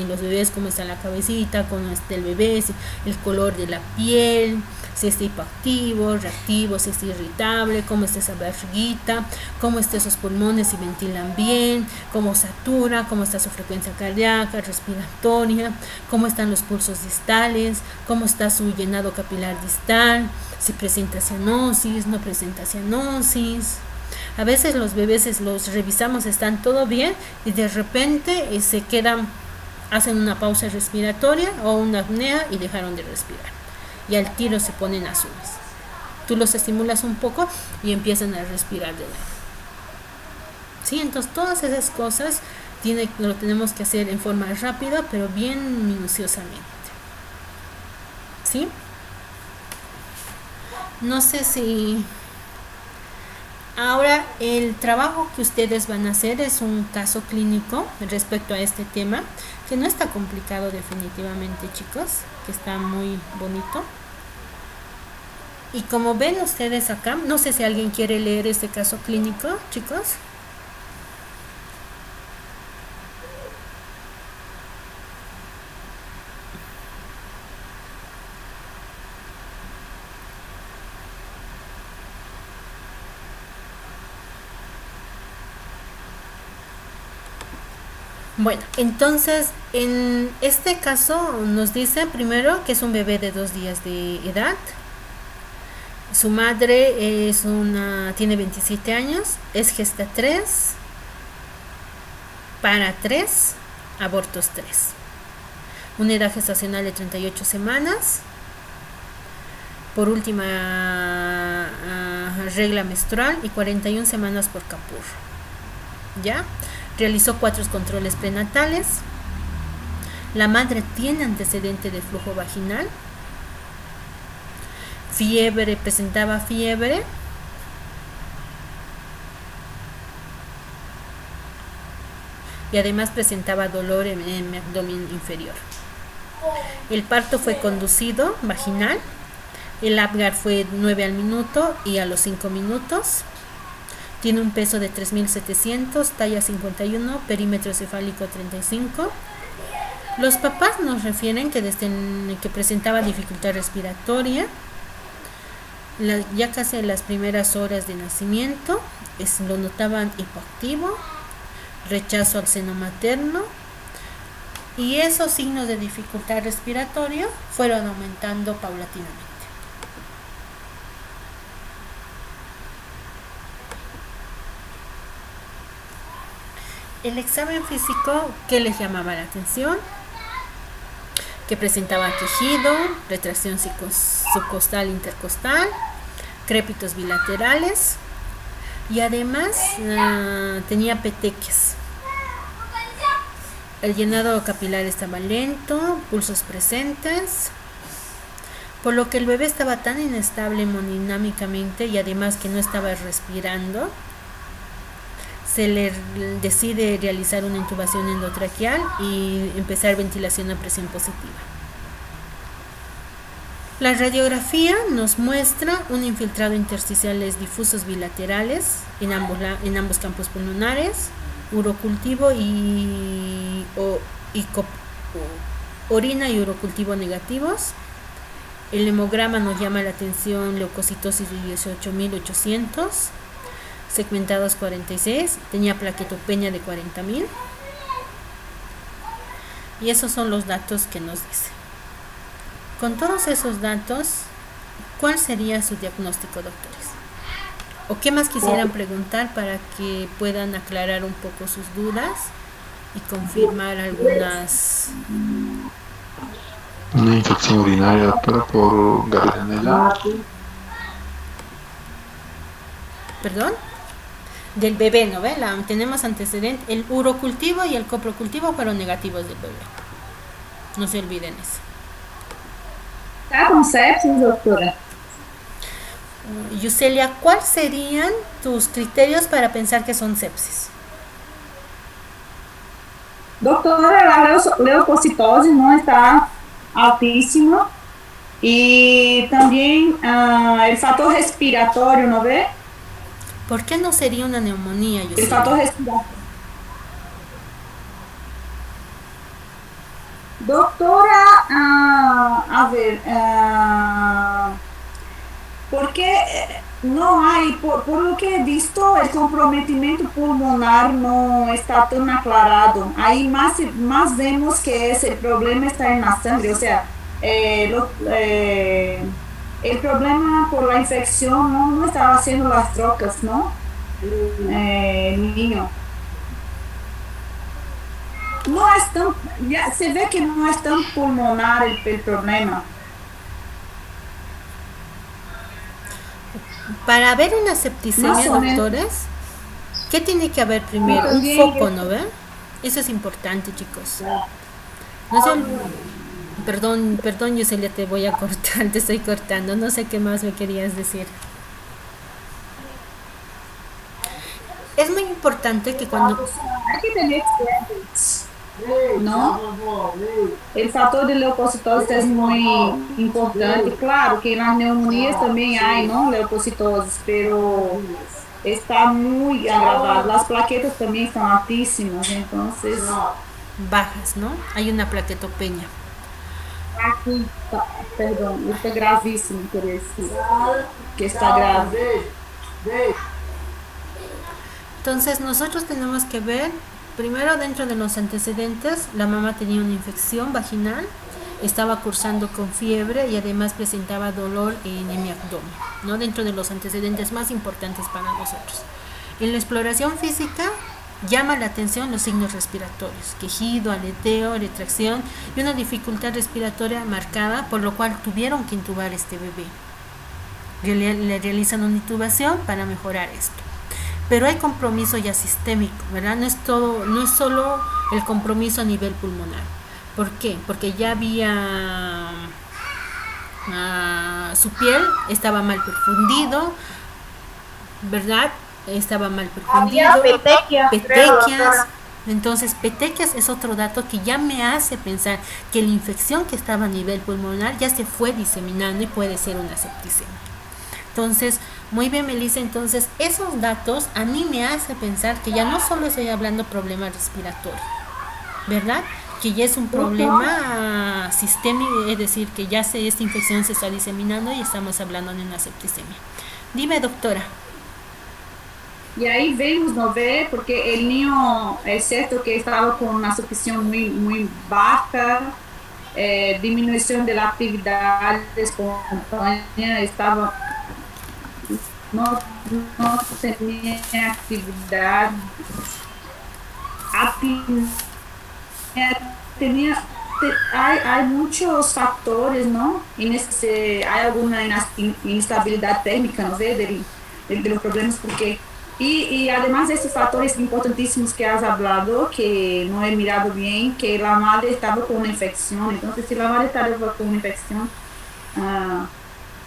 los bebés, cómo está la cabecita, cómo está el bebé, el color de la piel, si está hipoactivo, reactivo, si está irritable, cómo está esa barriguita, cómo están esos pulmones, si ventilan bien, cómo satura, cómo está su frecuencia cardíaca, respiratoria, cómo están los pulsos distales, cómo está su llenado capilar distal, si presenta cianosis, no presenta cianosis. A veces los bebés los revisamos, están todo bien y de repente hacen una pausa respiratoria o una apnea y dejaron de respirar. Y al tiro se ponen azules. Tú los estimulas un poco y empiezan a respirar de nuevo. ¿Sí? Entonces todas esas cosas lo tenemos que hacer en forma rápida, pero bien minuciosamente. ¿Sí? No sé si... Ahora, el trabajo que ustedes van a hacer es un caso clínico respecto a este tema, que no está complicado definitivamente, chicos, que está muy bonito. Y como ven ustedes acá, no sé si alguien quiere leer este caso clínico, chicos. Bueno, entonces en este caso nos dice primero que es un bebé de 2 días de edad. Su madre tiene 27 años, es gesta 3, para 3, abortos 3. Una edad gestacional de 38 semanas. Por última regla menstrual y 41 semanas por capur. ¿Ya? Realizó 4 controles prenatales. La madre tiene antecedente de flujo vaginal. Presentaba fiebre. Y además presentaba dolor en el abdomen inferior. El parto fue conducido vaginal. El Apgar fue 9 al minuto y a los 5 minutos. Tiene un peso de 3.700, talla 51, perímetro cefálico 35. Los papás nos refieren que que presentaba dificultad respiratoria. Ya casi en las primeras horas de nacimiento lo notaban hipoactivo, rechazo al seno materno, y esos signos de dificultad respiratoria fueron aumentando paulatinamente. El examen físico, ¿qué les llamaba la atención? Que presentaba quejido, retracción subcostal intercostal, crépitos bilaterales y además tenía petequias. El llenado capilar estaba lento, pulsos presentes, por lo que el bebé estaba tan inestable hemodinámicamente y además que no estaba respirando. Se le decide realizar una intubación endotraqueal y empezar ventilación a presión positiva. La radiografía nos muestra un infiltrado intersticiales difusos bilaterales en ambos campos pulmonares, urocultivo y orina y urocultivo negativos. El hemograma nos llama la atención leucocitosis de 18.800. Segmentados 46, tenía plaquetopenia de 40.000. Y esos son los datos que nos dice. Con todos esos datos, ¿cuál sería su diagnóstico, doctores? ¿O qué más quisieran preguntar para que puedan aclarar un poco sus dudas y confirmar algunas? Una infección urinaria, doctora, por Gardnerella. ¿Perdón? Del bebé, ¿no ve? Tenemos antecedentes. El urocultivo y el coprocultivo fueron negativos del bebé. No se olviden eso. ¿Está con sepsis, doctora? Yuselia, ¿cuáles serían tus criterios para pensar que son sepsis? Doctora, la leucocitosis no está altísimo y también el factor respiratorio, ¿no ve? ¿Por qué no sería una neumonía, Yuselia? El factor respiratorio. Doctora, a ver, porque no hay, por lo que he visto, el comprometimiento pulmonar no está tan aclarado. Ahí más vemos que ese problema está en la sangre, o sea, el problema por la infección no estaba haciendo las trocas, ¿no? El niño. No es tan, ya se ve que no es tan pulmonar el problema. Para ver una septicemia, doctores, ¿qué tiene que haber primero? Un foco, ¿no ve? Eso es importante, chicos. No sé, perdón, Yuselia, te voy a cortar, te estoy cortando. No sé qué más me querías decir. Es muy importante que cuando... Hay que tener ¿no? El factor de leucocitosis es muy importante. Claro que en las neumonías también hay, ¿no? Leucocitosis, pero está muy agravado. Las plaquetas también están altísimas, entonces Bajas, ¿no? Hay una plaquetopenia. aquí perdón, está gravísimo, quería decir, que está grave. Entonces nosotros tenemos que ver, primero dentro de los antecedentes, la mamá tenía una infección vaginal, estaba cursando con fiebre y además presentaba dolor en mi abdomen, ¿no? Dentro de los antecedentes más importantes para nosotros. En la exploración física llama la atención los signos respiratorios, quejido, aleteo, retracción y una dificultad respiratoria marcada, por lo cual tuvieron que intubar este bebé. Le realizan una intubación para mejorar esto. Pero hay compromiso ya sistémico, ¿verdad? No es solo el compromiso a nivel pulmonar. ¿Por qué? Porque ya había su piel estaba mal perfundido, ¿verdad? Estaba mal perfundido. Petequias. Entonces, petequias es otro dato que ya me hace pensar que la infección que estaba a nivel pulmonar ya se fue diseminando y puede ser una septicemia. Entonces, muy bien, Melissa, entonces esos datos a mí me hace pensar que ya no solo estoy hablando problema respiratorio, ¿verdad? Que ya es un problema sistémico, es decir, que ya esta infección se está diseminando y estamos hablando de una septicemia. Dime, doctora. Y ahí vemos, ¿no ve? Porque el niño, es cierto que estaba con una suficiencia muy baja, disminución de la actividad espontánea, estaba, no tenía actividad, hay muchos factores, ¿no? Hay alguna inestabilidad térmica, ¿no ve? De los problemas, porque y además de estos factores importantísimos que has hablado, que no he mirado bien, que la madre estaba con una infección. Entonces, si la madre estaba con una infección,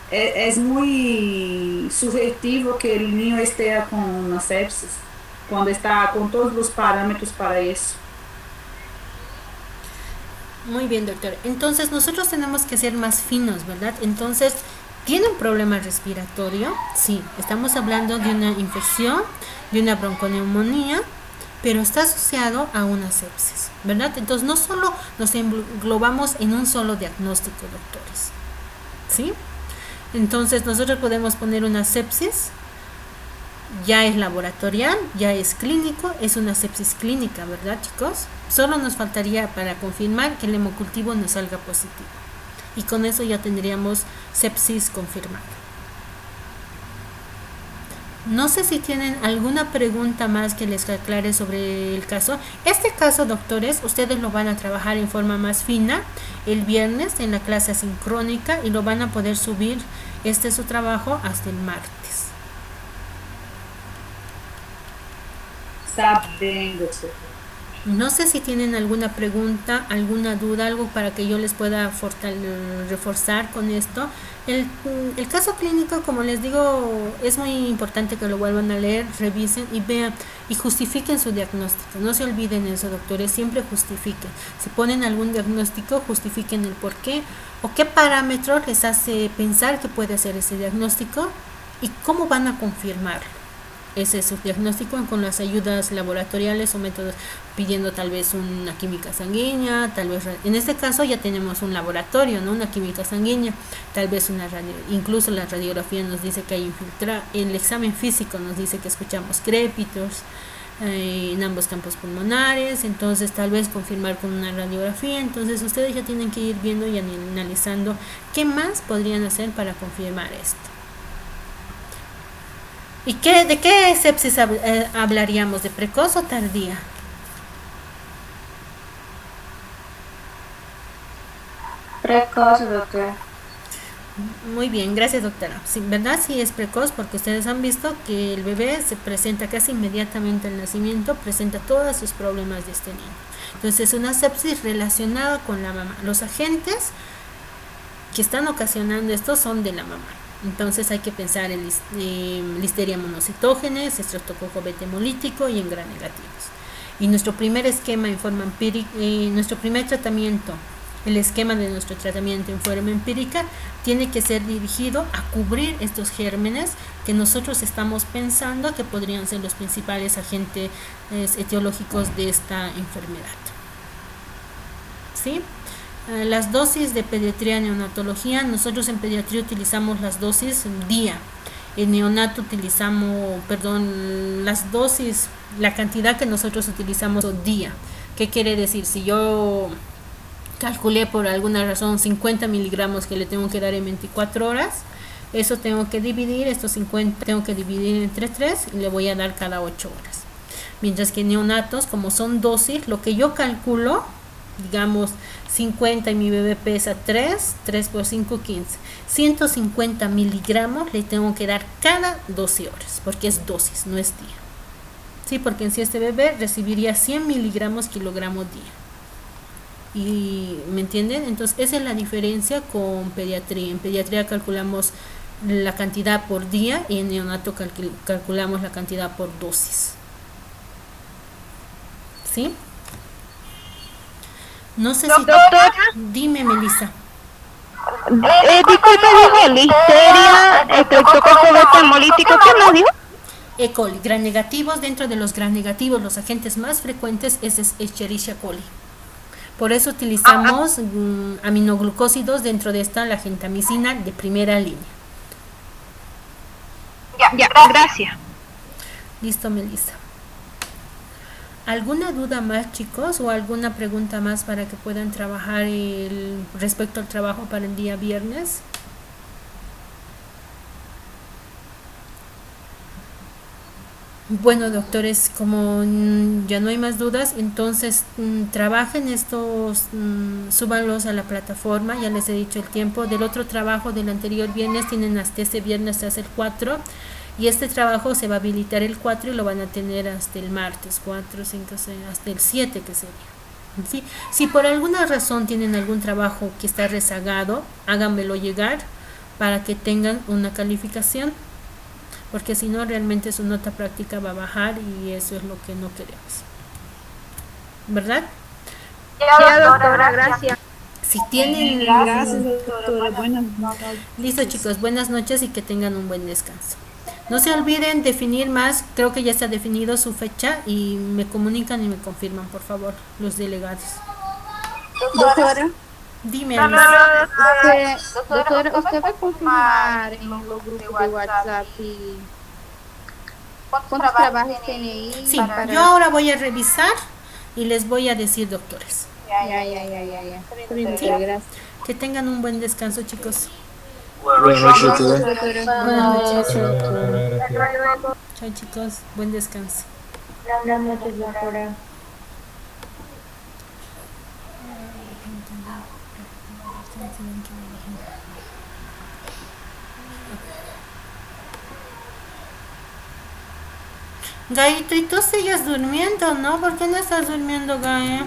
es muy subjetivo que el niño esté con una sepsis, cuando está con todos los parámetros para eso. Muy bien, doctor. Entonces, nosotros tenemos que ser más finos, ¿verdad? Entonces, ¿tiene un problema respiratorio? Sí, estamos hablando de una infección, de una bronconeumonía, pero está asociado a una sepsis, ¿verdad? Entonces, no solo nos englobamos en un solo diagnóstico, doctores, ¿sí? Entonces, nosotros podemos poner una sepsis, ya es laboratorial, ya es clínico, es una sepsis clínica, ¿verdad, chicos? Solo nos faltaría para confirmar que el hemocultivo nos salga positivo. Y con eso ya tendríamos sepsis confirmada. No sé si tienen alguna pregunta más que les aclare sobre el caso. Este caso, doctores, ustedes lo van a trabajar en forma más fina el viernes en la clase asincrónica y lo van a poder subir su trabajo hasta el martes. Está bien, doctor. No sé si tienen alguna pregunta, alguna duda, algo para que yo les pueda reforzar con esto. El caso clínico, como les digo, es muy importante que lo vuelvan a leer, revisen y vean y justifiquen su diagnóstico. No se olviden eso, doctores, siempre justifiquen. Si ponen algún diagnóstico, justifiquen el por qué o qué parámetros les hace pensar que puede ser ese diagnóstico y cómo van a confirmarlo. Ese es su diagnóstico con las ayudas laboratoriales o métodos, pidiendo tal vez una química sanguínea, tal vez, en este caso ya tenemos un laboratorio, ¿no? Una química sanguínea, tal vez incluso la radiografía nos dice que hay el examen físico nos dice que escuchamos crépitos en ambos campos pulmonares, entonces tal vez confirmar con una radiografía. Entonces ustedes ya tienen que ir viendo y analizando qué más podrían hacer para confirmar esto. ¿Y de qué sepsis hablaríamos? ¿De precoz o tardía? Precoz, doctora. Muy bien, gracias, doctora. Sí, ¿verdad? Sí es precoz porque ustedes han visto que el bebé se presenta casi inmediatamente al nacimiento, presenta todos sus problemas de este niño. Entonces es una sepsis relacionada con la mamá. Los agentes que están ocasionando esto son de la mamá. Entonces hay que pensar en Listeria monocitógenes, Streptococcus beta hemolítico y en gram negativos. Y nuestro primer esquema en forma empírica, nuestro primer tratamiento, el esquema de nuestro tratamiento en forma empírica, tiene que ser dirigido a cubrir estos gérmenes que nosotros estamos pensando que podrían ser los principales agentes etiológicos de esta enfermedad. ¿Sí? Las dosis de pediatría neonatología, nosotros en pediatría utilizamos las dosis día. En neonato utilizamos, las dosis, la cantidad que nosotros utilizamos día. ¿Qué quiere decir? Si yo calculé por alguna razón 50 miligramos que le tengo que dar en 24 horas, eso tengo que dividir, estos 50 tengo que dividir entre 3 y le voy a dar cada 8 horas. Mientras que neonatos, como son dosis, lo que yo calculo, digamos 50 y mi bebé pesa 3 por 5, 15. 150 miligramos le tengo que dar cada 12 horas, porque es dosis, no es día. Sí, porque en sí este bebé recibiría 100 miligramos kilogramos día. Y ¿me entienden? Entonces esa es la diferencia con pediatría. En pediatría calculamos la cantidad por día y en neonato calculamos la cantidad por dosis. ¿Sí? No sé si... Doctora, Dime, Melissa. disculpe, dijo listeria, estreptococo beta hemolítico, ¿qué más dijo? E. coli, gram negativos. Dentro de los gram negativos, los agentes más frecuentes es Escherichia coli. Por eso utilizamos aminoglucósidos dentro de esta, la gentamicina de primera línea. Ya, gracias. Listo, Melissa. ¿Alguna duda más, chicos, o alguna pregunta más para que puedan trabajar respecto al trabajo para el día viernes? Bueno, doctores, como ya no hay más dudas, entonces trabajen estos, súbanlos a la plataforma, ya les he dicho el tiempo. Del otro trabajo del anterior viernes tienen hasta este viernes hasta el 4, y este trabajo se va a habilitar el 4 y lo van a tener hasta el martes, 4, 5, 6, hasta el 7 que sería. ¿Sí? Si por alguna razón tienen algún trabajo que está rezagado, háganmelo llegar para que tengan una calificación, porque si no realmente su nota práctica va a bajar y eso es lo que no queremos, ¿verdad? Ya, doctora, gracias. Si tienen... Gracias, doctora. Buenas noches. Listo, chicos, buenas noches y que tengan un buen descanso. No se olviden definir más, creo que ya está definido su fecha, y me comunican y me confirman, por favor, los delegados. Doctora, Dime, doctora, ¿usted va a confirmar en los grupos de WhatsApp y cuántos trabajos tiene ahí? Sí, yo ahora voy a revisar y les voy a decir, doctores. Ya. Sí. Gracias. Que tengan un buen descanso, chicos. Buenas noches, doctora. Buenas noches, doctora. Chao, chicos, buen descanso. Buenas noches, doctora. Gaito, ¿y tú sigues durmiendo, no? ¿Por qué no estás durmiendo, Gae?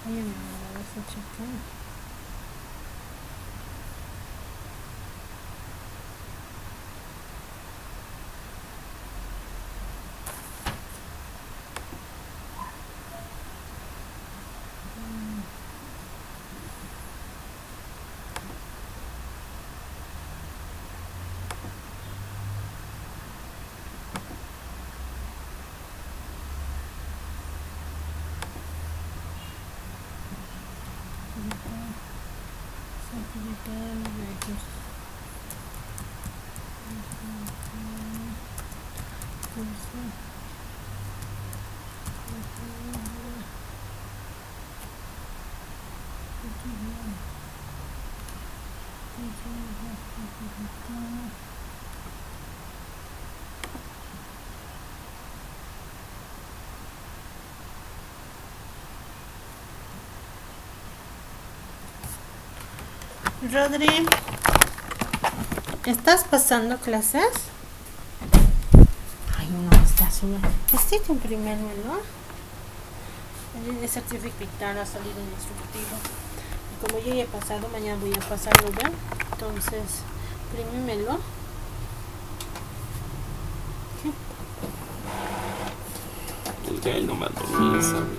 Oye, me vas a checar. Rodri, ¿estás pasando clases? Ay, no, está solo. Este que imprimérmelo. El certificado ha salido instructivo. Y como yo ya he pasado, mañana voy a pasarlo, ¿verdad? Entonces, imprímemelo. El gallo no va a dormir, ¿sabes?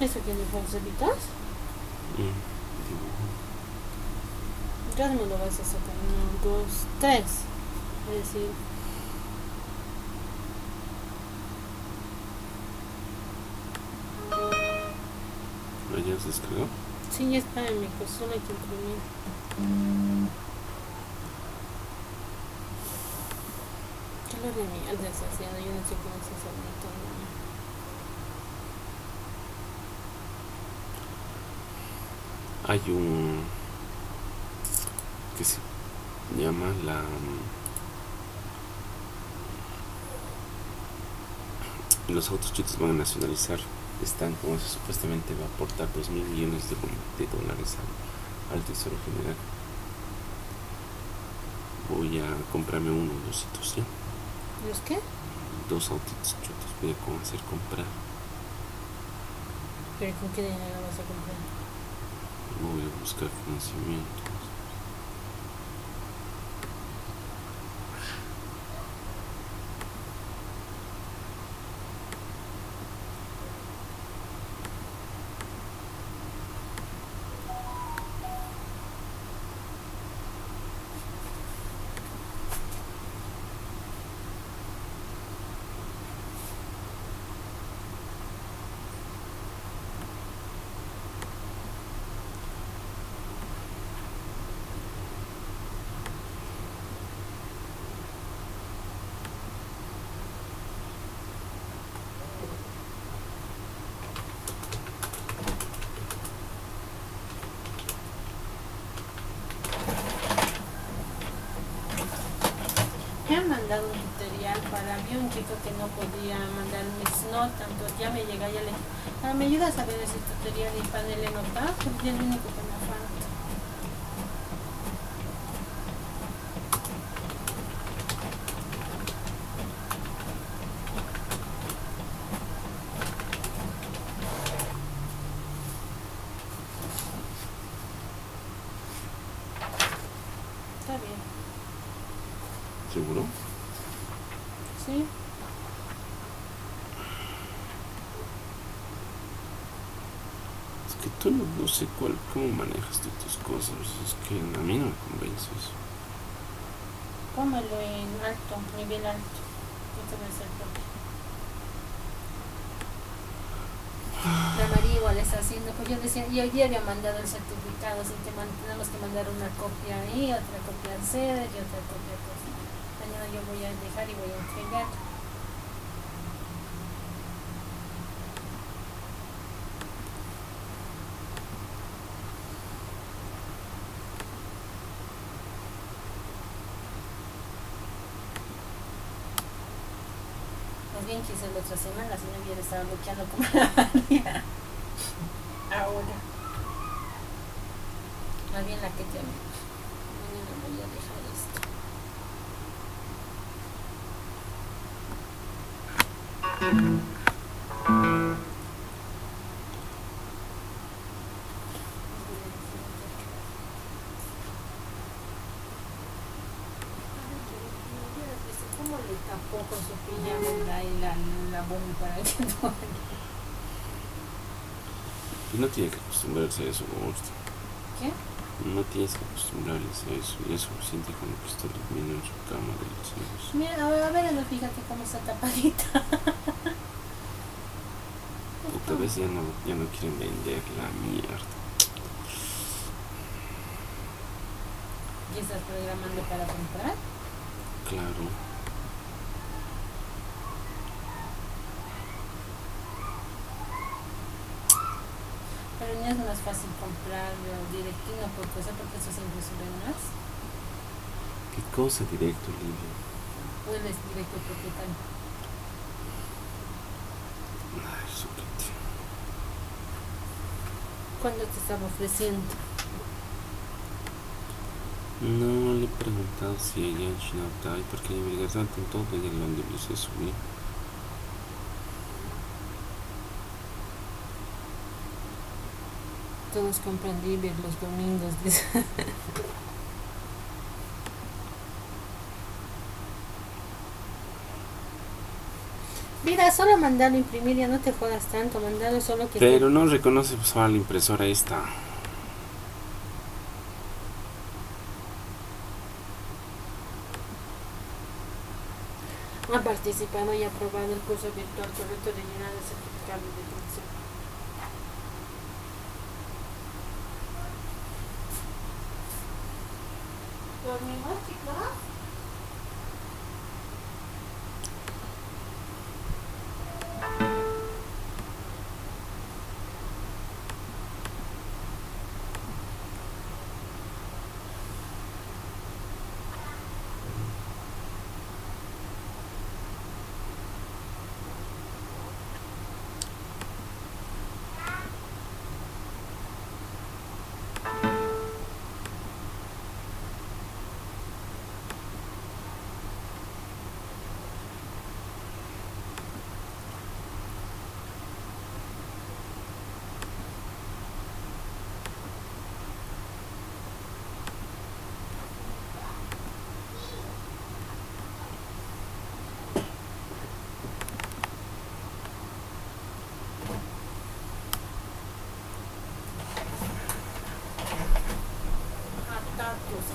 ¿Eso tiene falsitas? Ya me lo vas a sacar. 1, 2, 3. Es decir, ¿Lo ya se descargó? sí, ya está en mi cosa, solo hay que imprimir. ¿Qué lo de mierda está haciendo? Yo no sé cómo se hace ahorita, ¿no? Hay un que se llama los autos chitos van a nacionalizar. Están como se supuestamente va a aportar 2.000 millones de dólares al Tesoro General. Voy a comprarme uno o dositos, ¿ya? ¿Los qué? 2 autitos chutos voy a hacer comprar. ¿Pero con qué dinero vas a comprar? Voy a buscar financiamiento. Me han mandado un tutorial para mí, un chico que no podía mandar mis notas, entonces ya me llega, ya le dije, ¿me ayudas a ver ese tutorial y panel de notas? Porque es lo único que me falta. ¿Seguro? Sí. Es que tú no sé cómo manejas tú tus cosas. Es que a mí no me convence eso. Póngalo en alto, nivel alto. Esto va a ser propio. La María igual está haciendo, pues yo decía, y hoy día había mandado el certificado, así que tenemos que mandar una copia ahí, otra copia en sede y otra copia pues. Mañana yo voy a dejar y voy a entregar. Más bien quise la otra semana, si no hubiera estado bloqueando como la María. Ahora. Más bien la que te amo. Mañana voy a dejar esto. ¿Cómo le tapó con su pijama la bomba para que no? Y no tiene que acostumbrarse a eso, Augusto. ¿Qué? No tienes que acostumbrarse a eso. Y es suficiente con lo que está durmiendo en su cama de los hijos. Mira, a ver, fíjate cómo está tapadita. Otra vez ya no quieren vender la mierda. ¿Y estás programando para comprar? Claro. Pero no es más fácil comprar directino por cosa porque eso siempre sube más. ¿Qué cosa directo, Livia? O él es directo propietario. Ay, eso que te... ¿Cuándo te estaba ofreciendo? No le he preguntado si ella en Chinautai, porque me gastan todo y en donde lo hice subir. Todos compran Liber los domingos. Mira, solo mandarlo a imprimir, ya no te jodas tanto, mandarlo solo que... Pero no reconoce pues, ahora la impresora esta. Ha participado y aprobado el curso virtual correcto de llenar el certificado de definición. ¿Dormimos, chicos?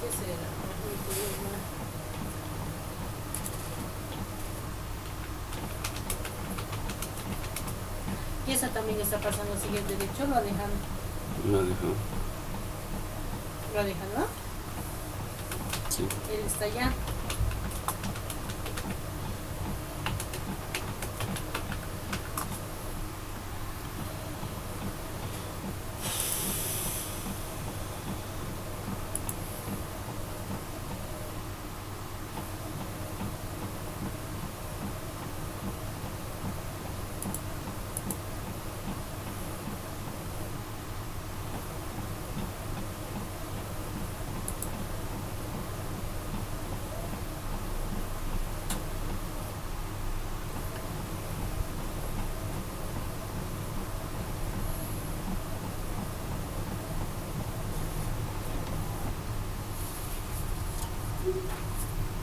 ¿Qué será? Y esa también está pasando al siguiente derecho, lo ha dejado. Lo ha dejado. ¿Lo ha dejado? Sí. Él está allá.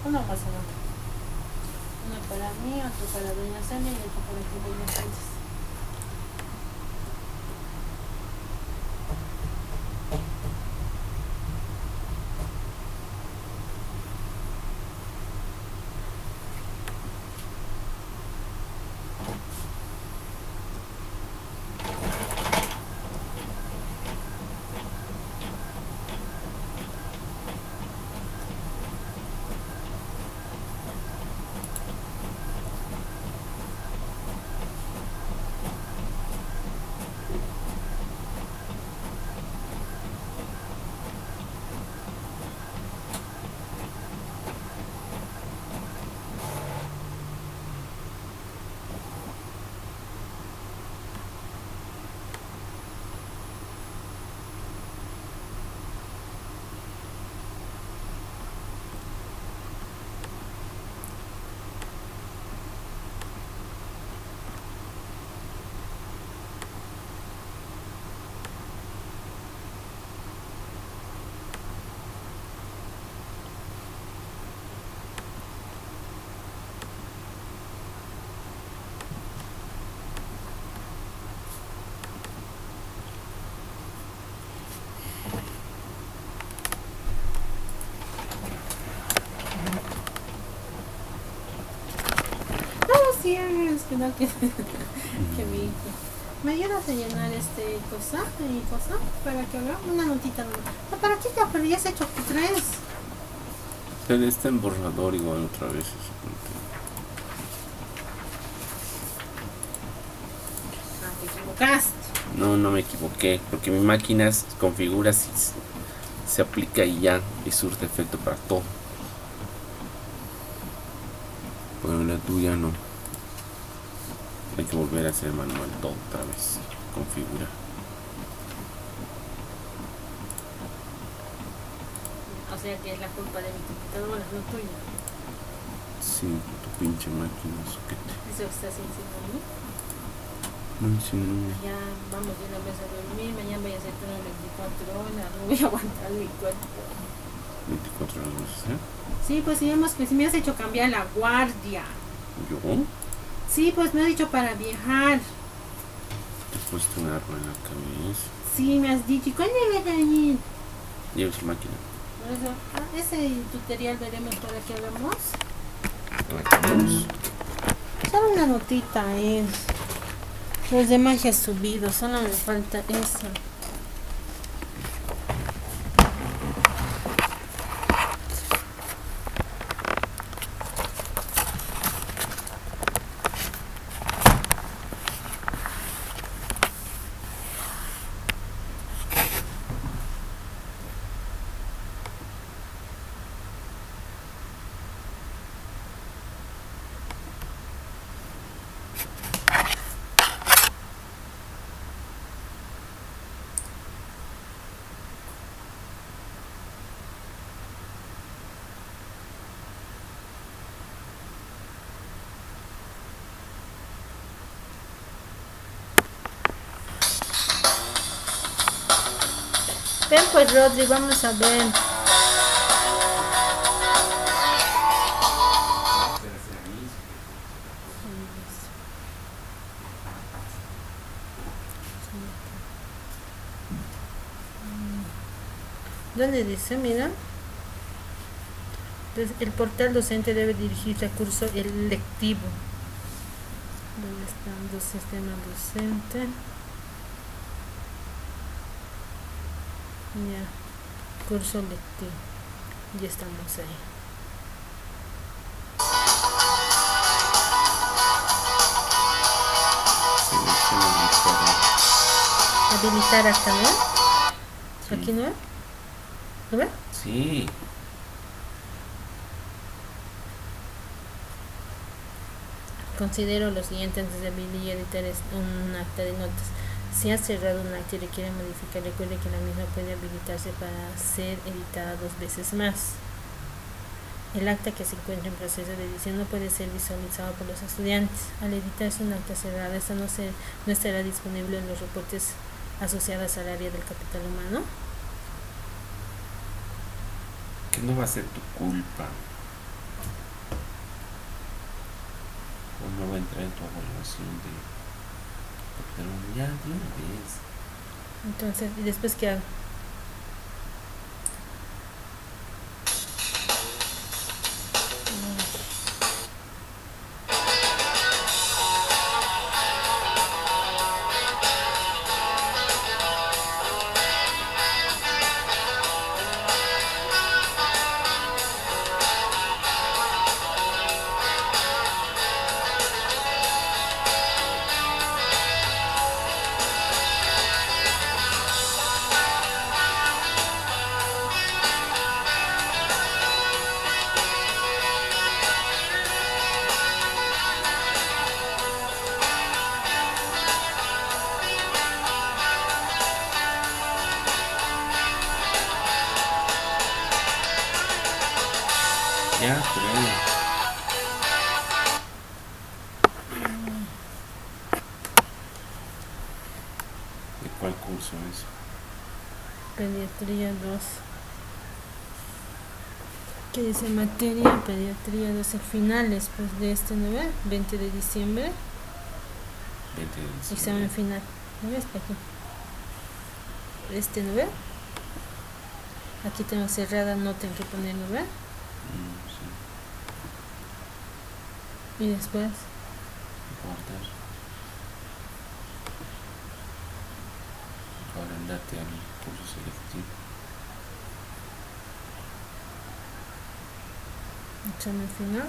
No pasa nada. Uno para mí, otro para doña Sonia y otro para ti, doña Sánchez. Sí, es que no que mi hijo. ¿Me ayudas a llenar cosa para que haga una notita nomás? No, ¿para qué ya? Pero ya has hecho 3. Pero está en borrador igual otra vez. Te equivocaste. No me equivoqué, porque mi máquina se configura, se aplica y ya, y surte efecto para todo. Pero la tuya no. Hay que volver a hacer manual todo otra vez. Configura. O sea que es la culpa de mi computadora, no tuya. Sí, tu pinche máquina, soquete. Eso estás insinuando. No insinúo. Ya vamos de una vez a dormir, mañana voy a hacer todo 24 horas, no voy a aguantar mi cuerpo. 24 horas, ¿eh? Sí, pues si me has hecho cambiar la guardia. ¿Yo? Sí, pues me has dicho para viajar. Te he puesto un arma en la cabeza. Sí, me has dicho, ¿y cuándo vas a ir? Lleva su máquina. Por eso, ese tutorial veremos para que hagamos. Vamos. Solo una notita es. Los demás ya he subido, solo me falta eso. Ven pues Rodri, vamos a ver. ¿Dónde dice? Mira. Entonces, el portal docente debe dirigirse a curso electivo. ¿Dónde están los sistemas docentes? Ya, curso lectivo. Ya estamos ahí. Habilitar acá, ¿no? Sí. ¿Aquí no es? ¿No ves? Sí. Considero lo siguiente antes de abrir y editar un acta de notas. Si ha cerrado un acta y requiere modificar, recuerde que la misma puede habilitarse para ser editada 2 veces más. El acta que se encuentra en proceso de edición no puede ser visualizado por los estudiantes. Al editarse un acta cerrada, esta no estará disponible en los reportes asociados al área del capital humano. Que no va a ser tu culpa. pues no va a entrar en tu evaluación de pero ya de una vez. Entonces, ¿y después qué hago? Ya, pero ahí. ¿De cuál curso es? Pediatría 2. ¿Qué dice materia? Pediatría 2. El final después de este, ¿no ve? 20 de diciembre. 20 de diciembre. Examen final. ¿No ves? Aquí. Este, ¿no ve? Aquí tengo cerrada nota en que poner, ¿no ve? Sí. Y después, Guardar. Ahora andate al curso selectivo. examen final.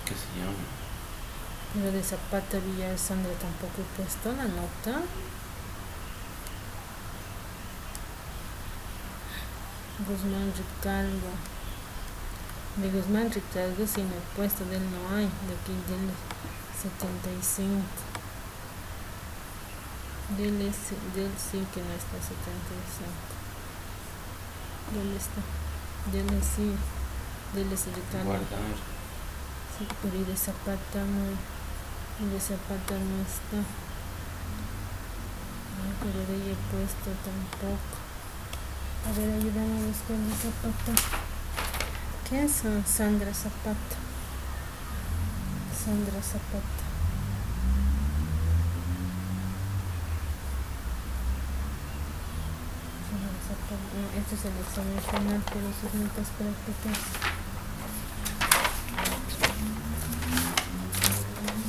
¿Qué se llama? Lo de Zapata Villar Sandra tampoco he puesto la nota. Guzmán Ricardo. De Guzmán Ricardo sí me he puesto, de él no hay. De aquí del 75. Del sí que no está 75. ¿Dónde está? Del sí. Del es Ricardo. Guardar. Sí, pero y de Zapata no. Y de Zapata no está. Ay, pero de ella he puesto tampoco. A ver, ayúdame a buscar de Zapata. ¿Qué es Sandra Zapata? Sandra Zapata. Sandra Zapata. No, este es el examen final, pero sus notas prácticas.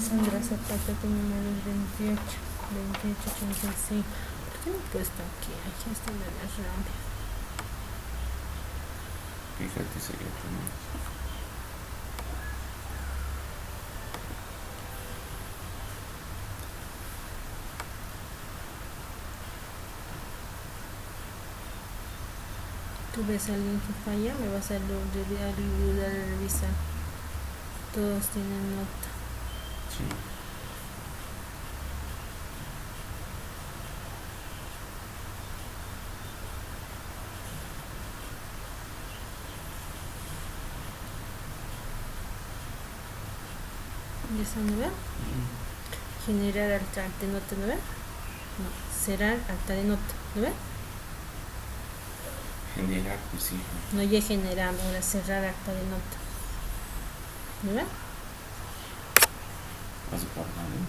Sandra Zapata con número 2885. ¿Por qué no he puesto aquí? Aquí está de la rabia. Fíjate si ya tenemos. Tú ves a alguien que falla, me vas a ayudar a revisar. Todos tienen nota. Sí. ¿Y esa no ve? Generar acta de nota, ¿no ve? No, cerrar acta de nota, ¿no ve? Generar, pues sí. No ya generar, ahora cerrar acta de nota. ¿No ve? Vas guardando.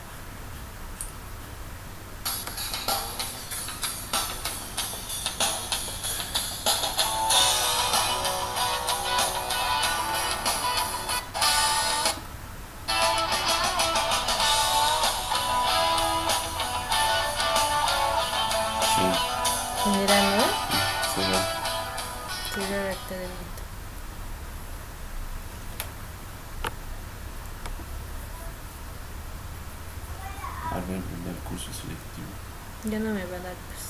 Generar, ¿no ve? Cerrar. Cerrar acta de nota. A ver, el curso selectivo. Ya no me va a dar, pues.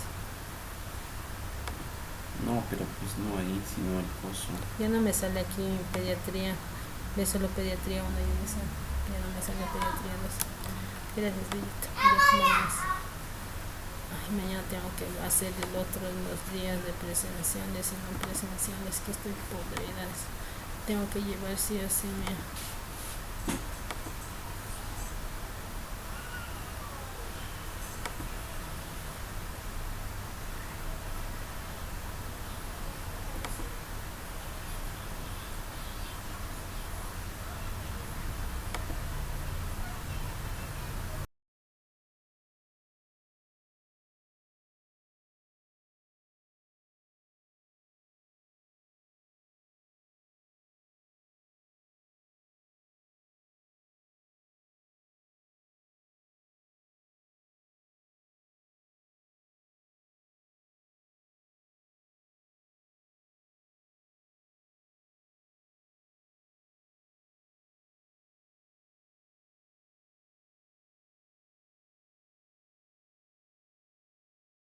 No, pero pues no ahí, sino el coso. Ya no me sale aquí en pediatría. Ve solo pediatría 1 y esa. Ya no me sale pediatría 2. Gracias, Bellita. Ya más. Ay, mañana tengo que hacer el otro en los días de presenciales y no presenciales, que estoy podrida. Tengo que llevar sí o sí, mira.